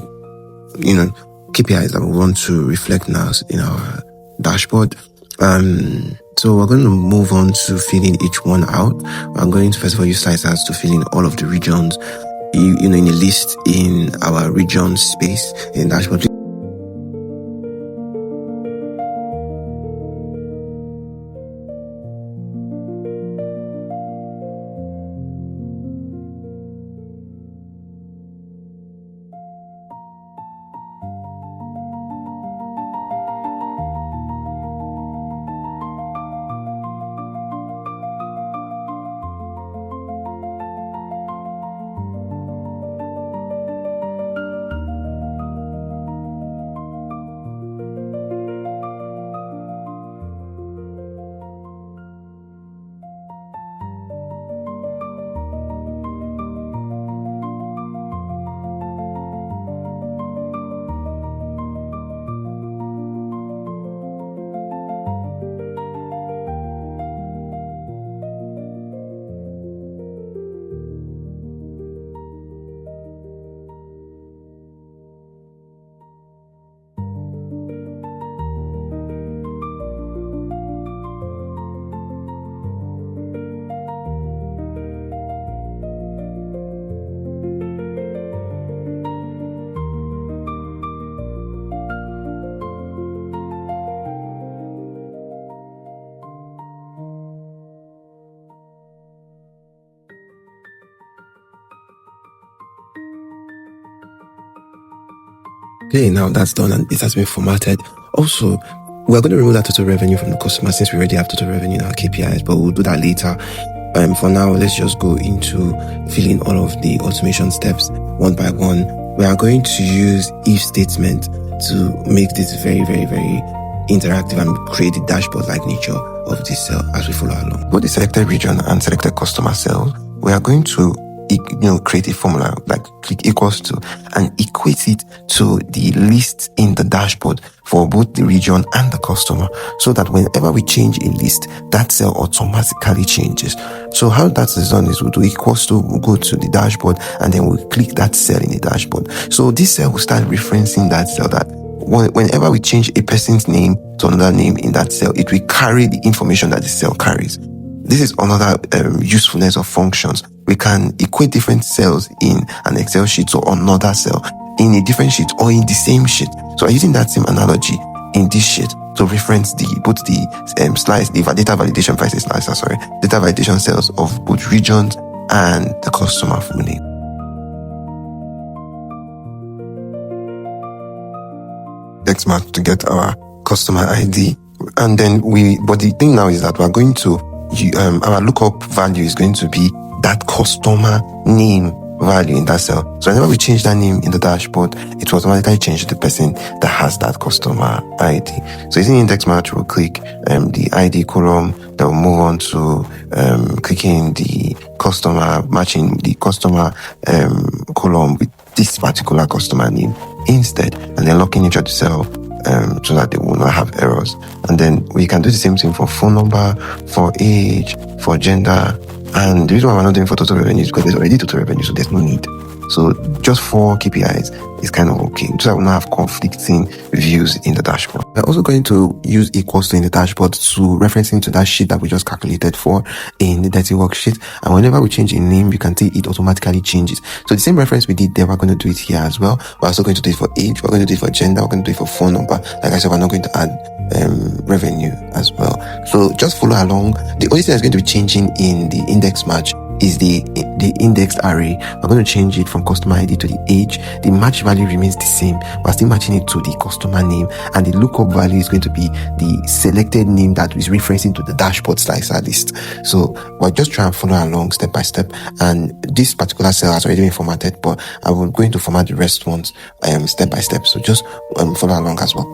KPIs that we want to reflect now in our dashboard. So we're going to move on to filling each one out. I'm going to first of all use slicers to fill in all of the regions, in a list in our region space in dashboard. Okay, now that's done and it has been formatted. Also, we're going to remove that total revenue from the customer since we already have total revenue in our KPIs, but we'll do that later. For now, let's just go into filling all of the automation steps one by one. We are going to use if statement to make this very, very, very interactive and create a dashboard-like nature of this cell as we follow along. For the selected region and selected customer cell, we are going to create a formula like click equals to and equate it to the list in the dashboard for both the region and the customer, so that whenever we change a list, that cell automatically changes. So how that is done is we'll do equals to, we'll go to the dashboard and then we'll click that cell in the dashboard. So this cell will start referencing that cell, that whenever we change a person's name to another name in that cell, it will carry the information that the cell carries. This is another usefulness of functions. We can equate different cells in an Excel sheet to another cell in a different sheet or in the same sheet. So I'm using that same analogy in this sheet to reference both the data validation cells of both regions and the customer full name. Text match to get our customer ID, and then but the thing now is that we're going to our lookup value is going to be that customer name value in that cell. So whenever we change that name in the dashboard, it will automatically change the person that has that customer ID. So using index match, we'll click the ID column, then we'll move on to clicking the customer, matching the customer column with this particular customer name instead, and then locking each of the cell so that they will not have errors. And then we can do the same thing for phone number, for age, for gender. And the reason why we're not doing for total revenue is because there's already total revenue, so there's no need. So just 4 KPIs is kind of okay, so that we not have conflicting views in the dashboard. We're also going to use equals to in the dashboard to referencing to that sheet that we just calculated for in the dirty worksheet. And whenever we change a name, you can see it automatically changes. So the same reference we did there, we're going to do it here as well. We're also going to do it for age, we're going to do it for gender, we're going to do it for phone number. Like I said, we're not going to add revenue as well. So just follow along. The only thing that's going to be changing in the index match is the indexed array. We're going to change it from customer ID to the age. The match value remains the same. We're still matching it to the customer name, and the lookup value is going to be the selected name that is referencing to the dashboard slicer list. So we're just trying to follow along step by step, and this particular cell has already been formatted, but I'm going to format the rest ones step by step. So just follow along as well.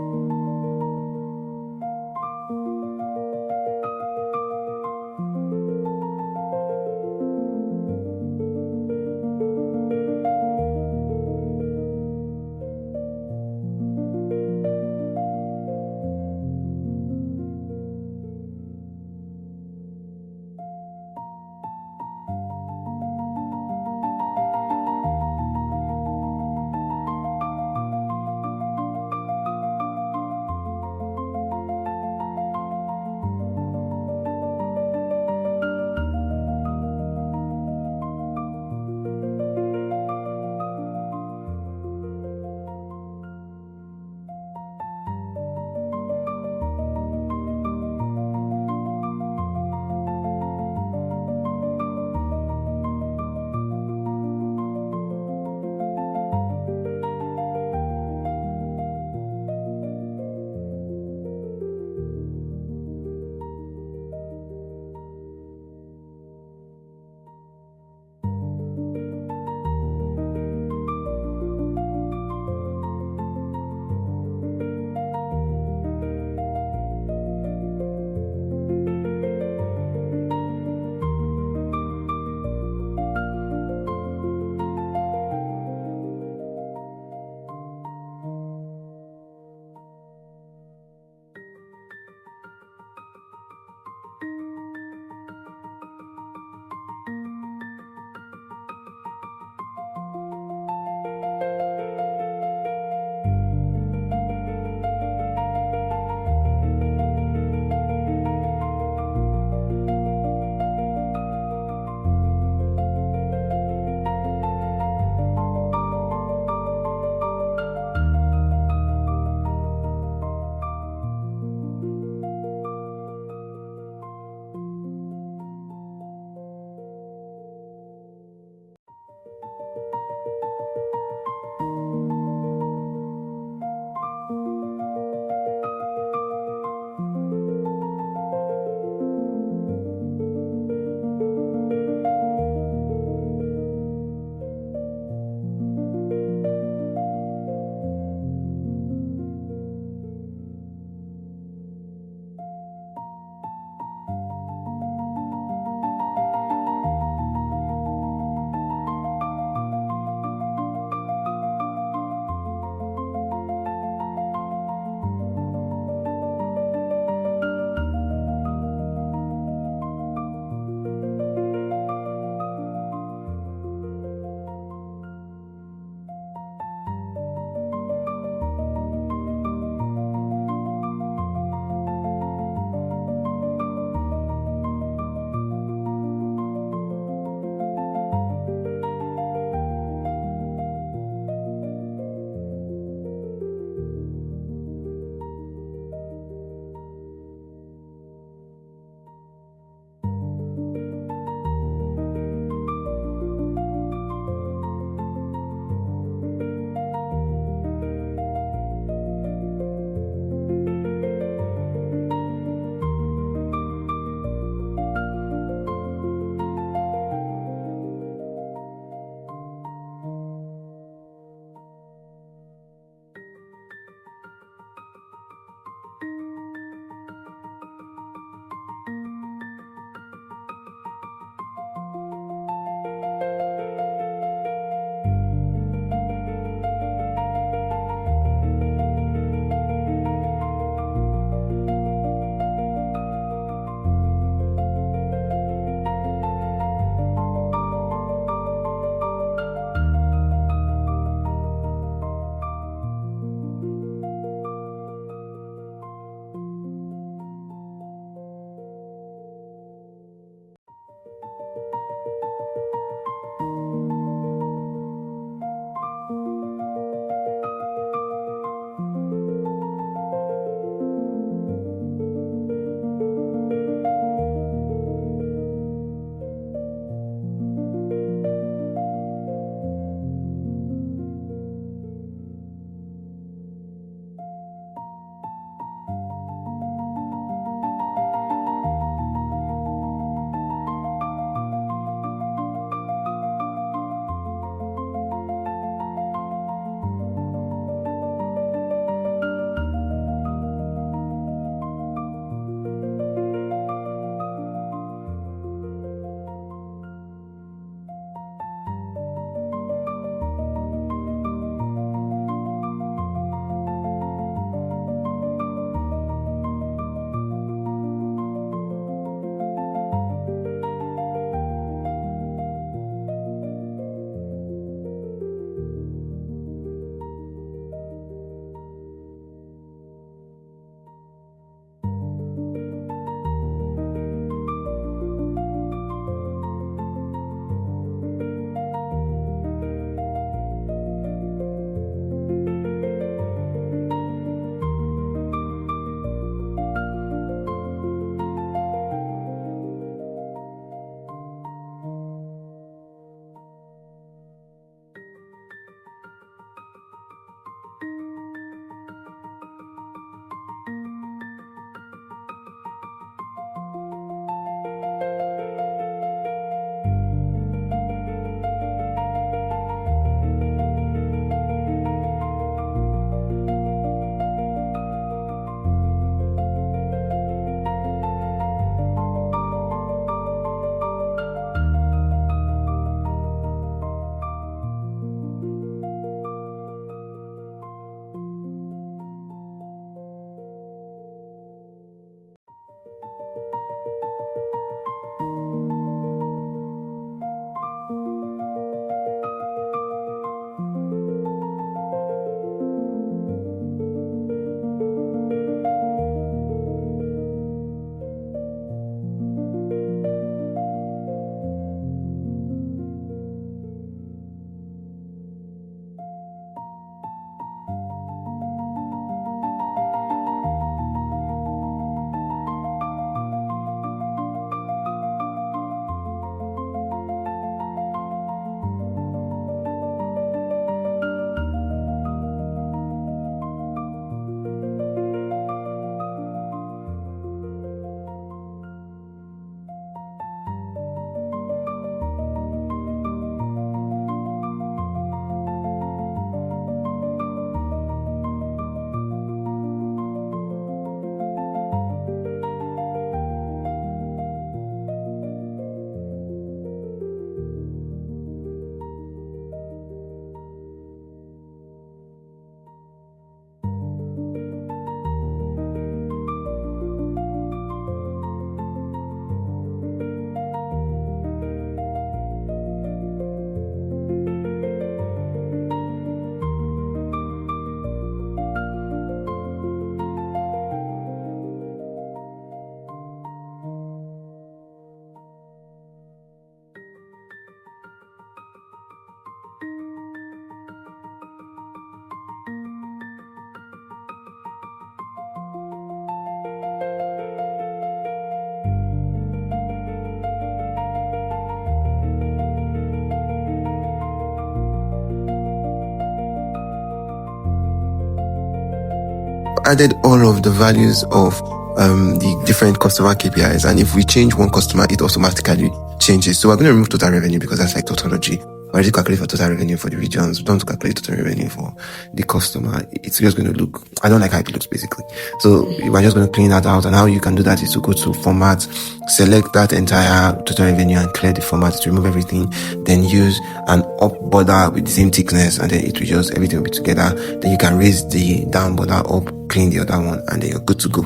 added all of the values of the different customer KPIs, and if we change one customer, it automatically changes. So we're going to remove total revenue because that's like tautology. We're already calculate for total revenue for the regions. We don't calculate total revenue for the customer. It's just going to look, I don't like how it looks basically. So we're just going to clean that out, and how you can do that is to go to format, select that entire total revenue and clear the format to remove everything, then use an up border with the same thickness, and then it will just, everything will be together. Then you can raise the down border up, clean the other one, and then you're good to go.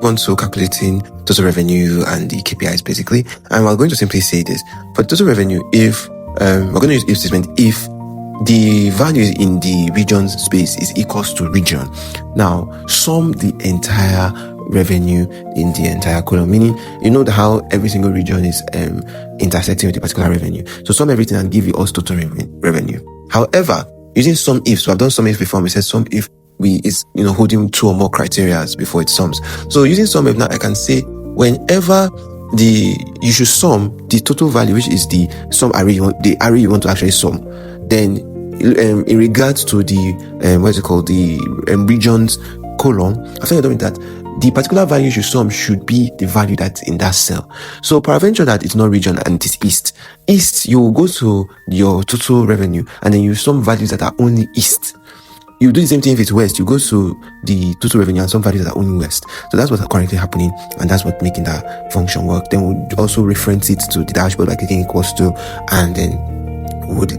On to calculating total revenue and the KPIs basically, and we're going to simply say this for total revenue. If we're going to use if statement if the value in the region space is equals to region. Now sum the entire revenue in the entire column, meaning you know how every single region is intersecting with a particular revenue. So sum everything and give you us total revenue. However, using sum if, so I've done sum if before, we said sum if is holding two or more criteria before it sums. So using sum if now, I can say whenever you should sum the total value, which is the sum array, the array you want to actually sum, then in regards to the the regions column, after you're done with that, the particular value you should sum should be the value that's in that cell. So peradventure that it's not region and it is east, you will go to your total revenue and then you sum values that are only east. You do the same thing if it's west. You go to the total revenue and some values that are only west. So that's what's currently happening, and that's what making that function work. Then we'll also reference it to the dashboard by clicking equals to, and then would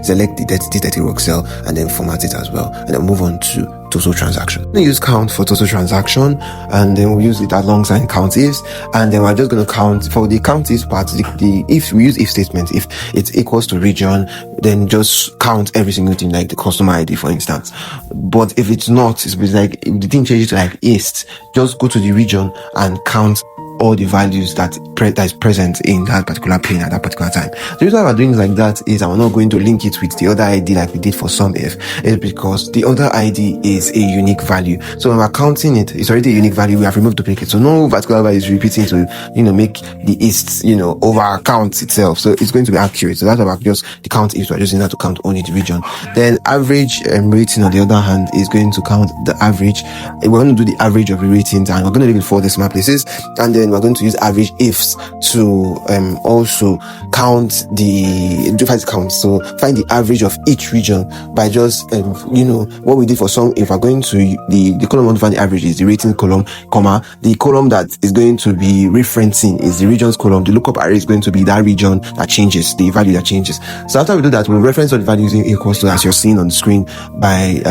select the D30 work cell and then format it as well, and then move on to total transaction. We use count for total transaction, and then we'll use it alongside count ifs, and then we're just going to count for the count ifs part. The if we use if statement, if it's equals to region, then just count every single thing, like the customer ID for instance. But if it's not, it's like if the thing changes to like east, just go to the region and count all the values that is present in that particular pane at that particular time. The reason why we're doing like that is I'm not going to link it with the other ID like we did for sum if, is because the other ID is a unique value. So when we're counting it, it's already a unique value. We have removed duplicates, so no particular value is repeating to make the east over count itself. So it's going to be accurate. So that's about just the count if we're using that to count only the region. Then average rating on the other hand is going to count the average. We're going to do the average of the ratings, and we're going to leave it for decimal places, and then we're going to use average ifs to also count the different counts. So find the average of each region by just what we did for some. If we're going to the column we want to find the average is the rating column, comma, the column that is going to be referencing is the regions column. The lookup array is going to be that region that changes, the value that changes. So after we do that, we'll reference all the values using equals to, as you're seeing on the screen, by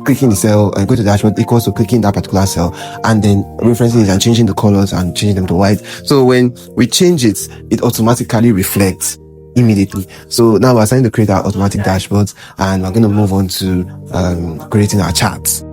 clicking the cell and go to the dashboard, equals to clicking that particular cell, and then referencing it and changing the colors and changing them to white. So when we change it, it automatically reflects immediately. So now we're starting to create our automatic dashboards, and we're going to move on to creating our charts.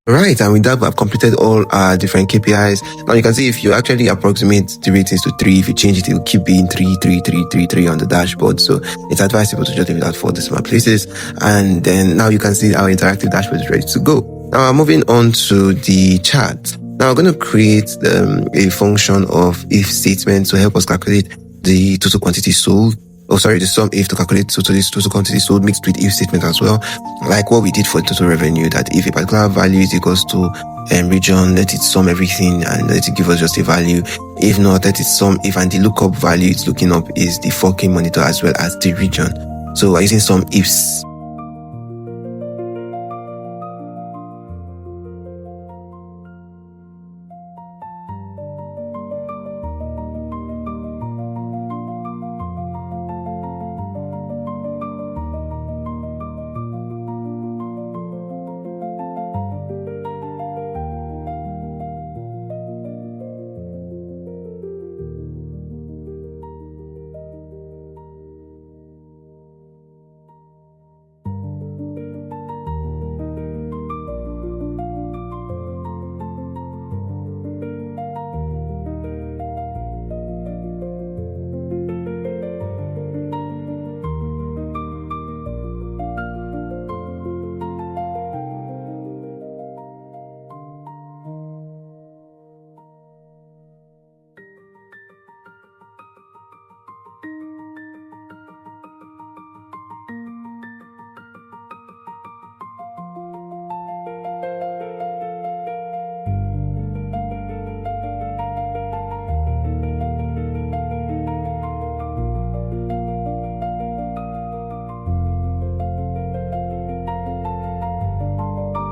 Right, and with that, I've completed all our different KPIs. Now you can see if you actually approximate the ratings to 3, if you change it, it will keep being 3, 3, 3, 3, 3 on the dashboard. So it's advisable to just leave it at 4 decimal places. And then now you can see our interactive dashboard is ready to go. Now moving on to the chart. Now we're going to create a function of if statement to help us calculate the total quantity sold. The sum if to calculate total quantity sold mixed with if statement as well, like what we did for total revenue, that if a particular value is equals to region, let it sum everything and let it give us just a value. If not, let it sum if, and the lookup value it's looking up is the 4K monitor as well as the region. So we're using some ifs.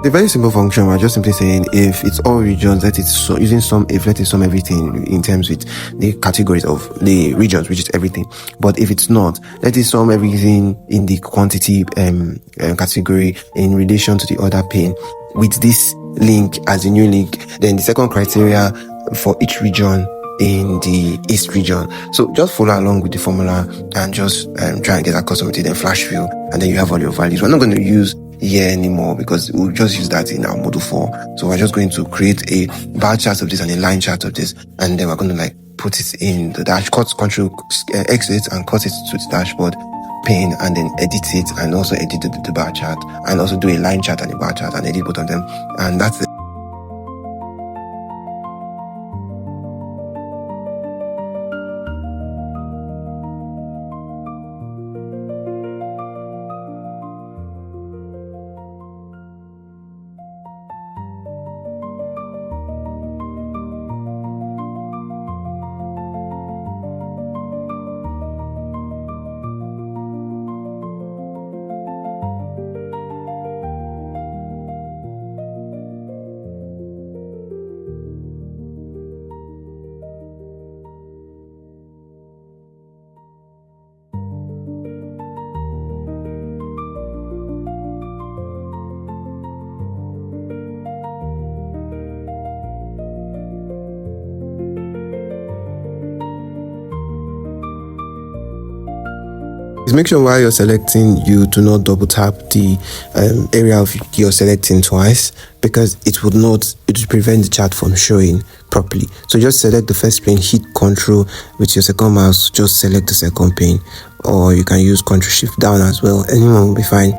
The very simple function, we're just simply saying if it's all regions, let it using some if, let it sum everything in terms with the categories of the regions, which is everything. But if it's not, let it sum everything in the quantity category in relation to the other pane with this link as a new link. Then the second criteria for each region in the East region. So just follow along with the formula and just try and get accustomed to it, then flash fill, and then you have all your values. We're not going to use here anymore because we'll just use that in our module 4. So we're just going to create a bar chart of this and a line chart of this, and then we're going to put it in the dash, control exit and cut it to the dashboard pane, and then edit it and also edit the bar chart, and also do a line chart and a bar chart and edit both of them, and that's it. Is make sure while you're selecting, you do not double tap the area of you're selecting twice, because it would prevent the chart from showing properly. So just select the first pane, hit Ctrl with your second mouse, just select the second pane, or you can use Ctrl Shift down as well. Anyone will be fine.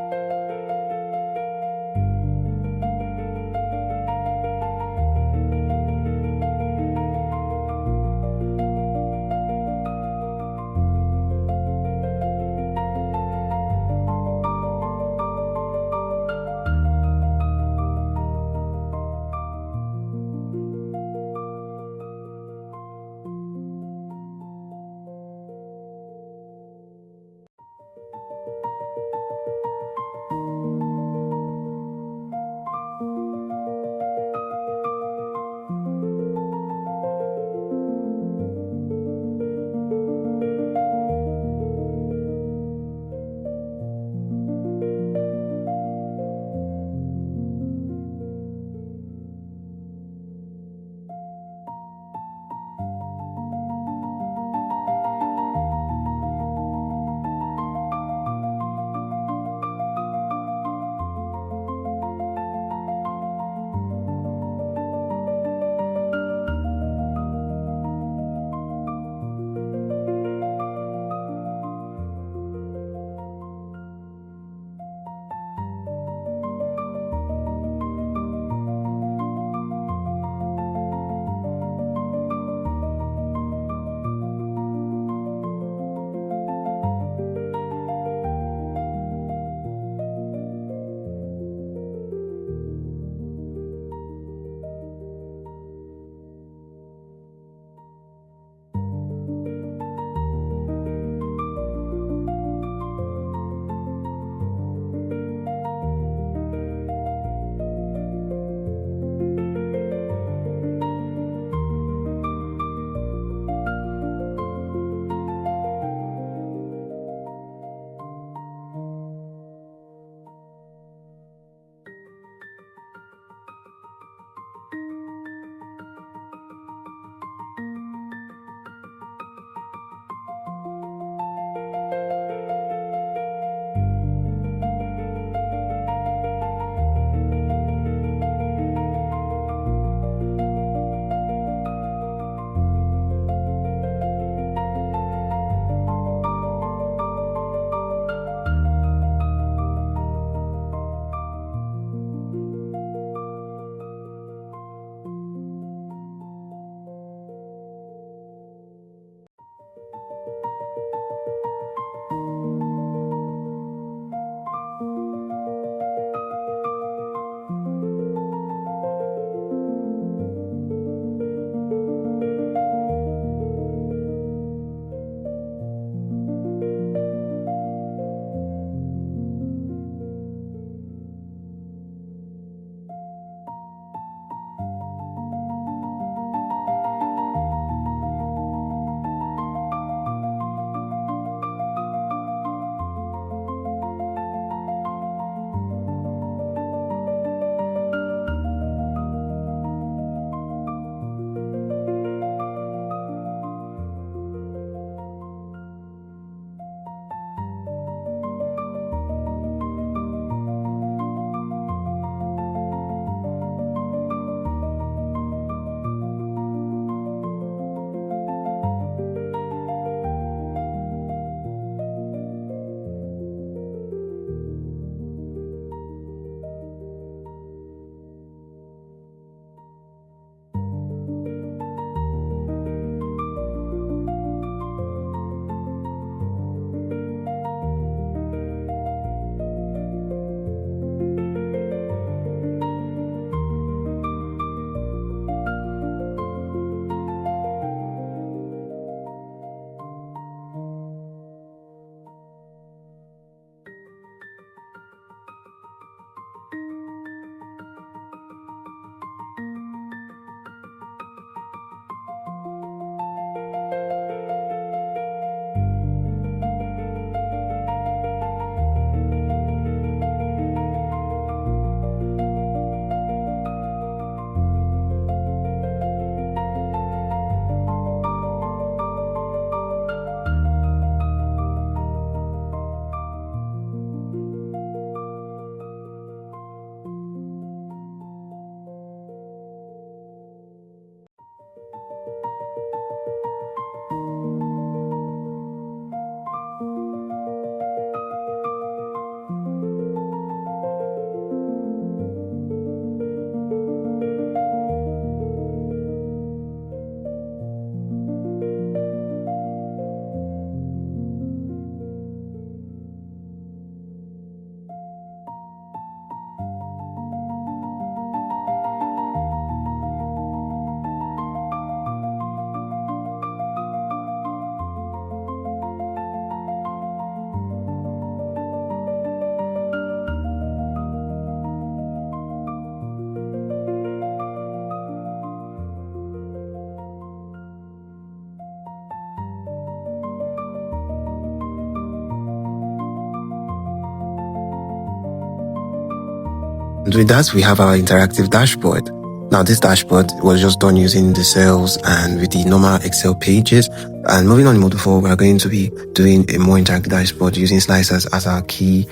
And with that, we have our interactive dashboard. Now, this dashboard was just done using the cells and with the normal Excel pages. And moving on in Module 4, we're going to be doing a more interactive dashboard using slicers as our key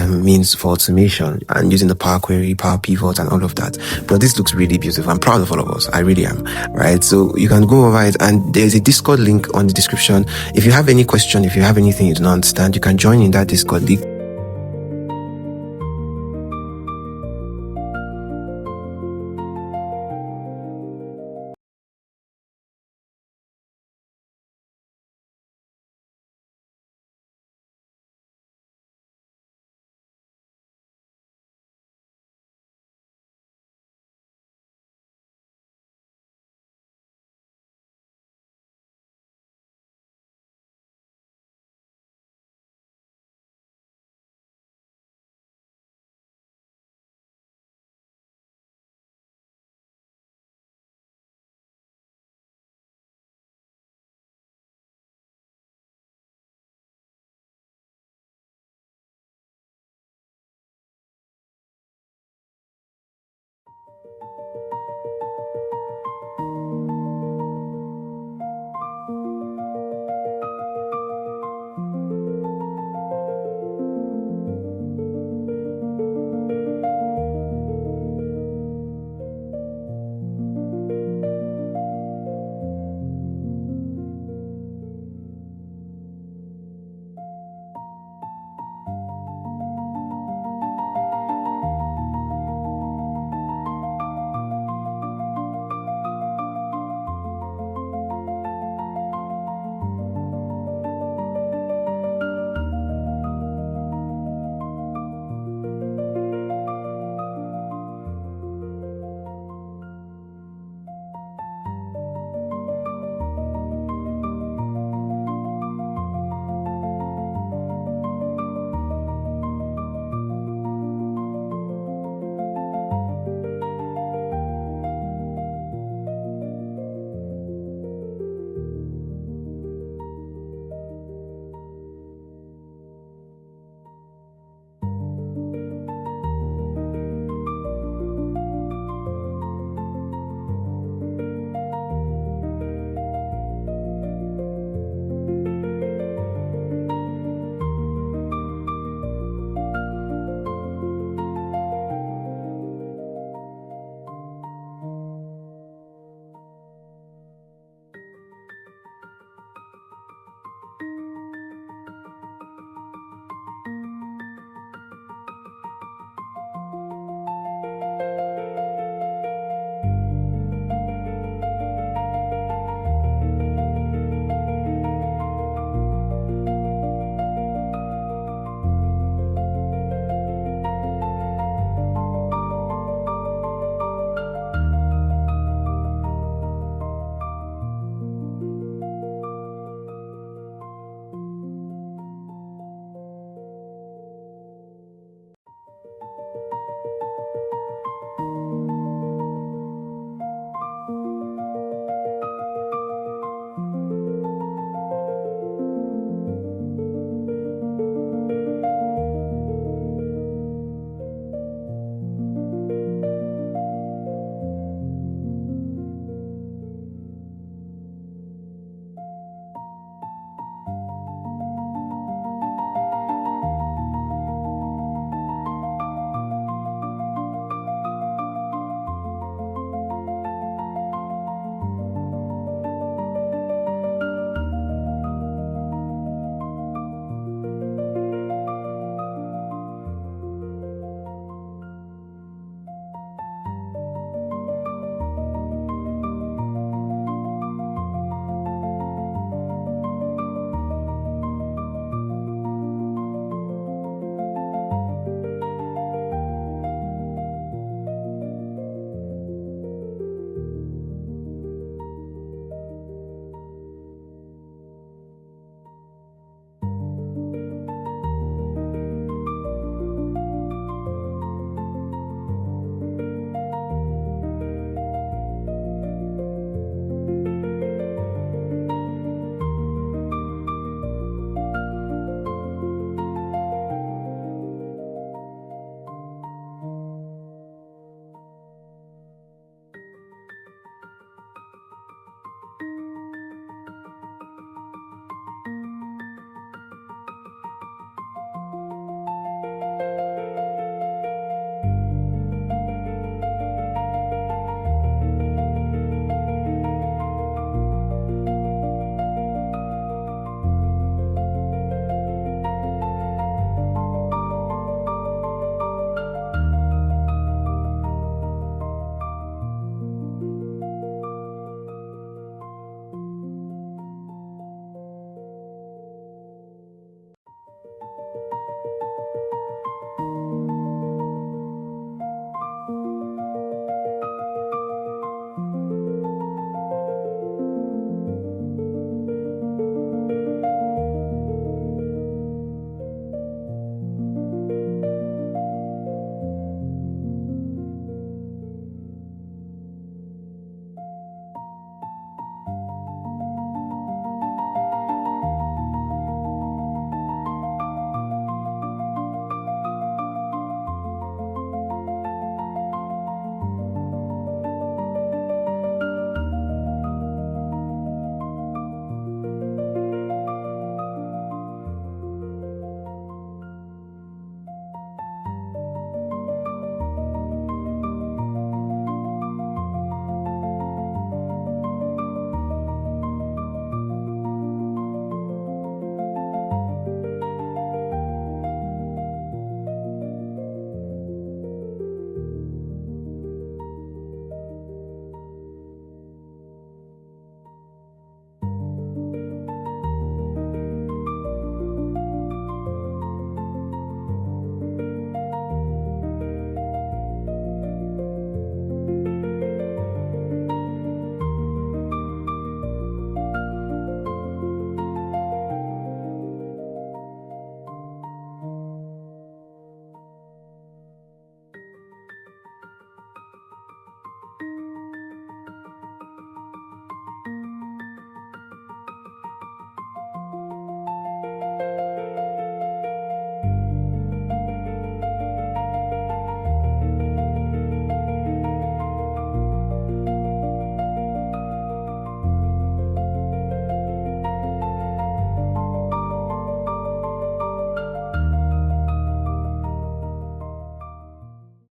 means for automation and using the Power Query, Power Pivot, and all of that. But this looks really beautiful. I'm proud of all of us. I really am. Right? So you can go over it, and there's a Discord link on the description. If you have any question, if you have anything you do not understand, you can join in that Discord link.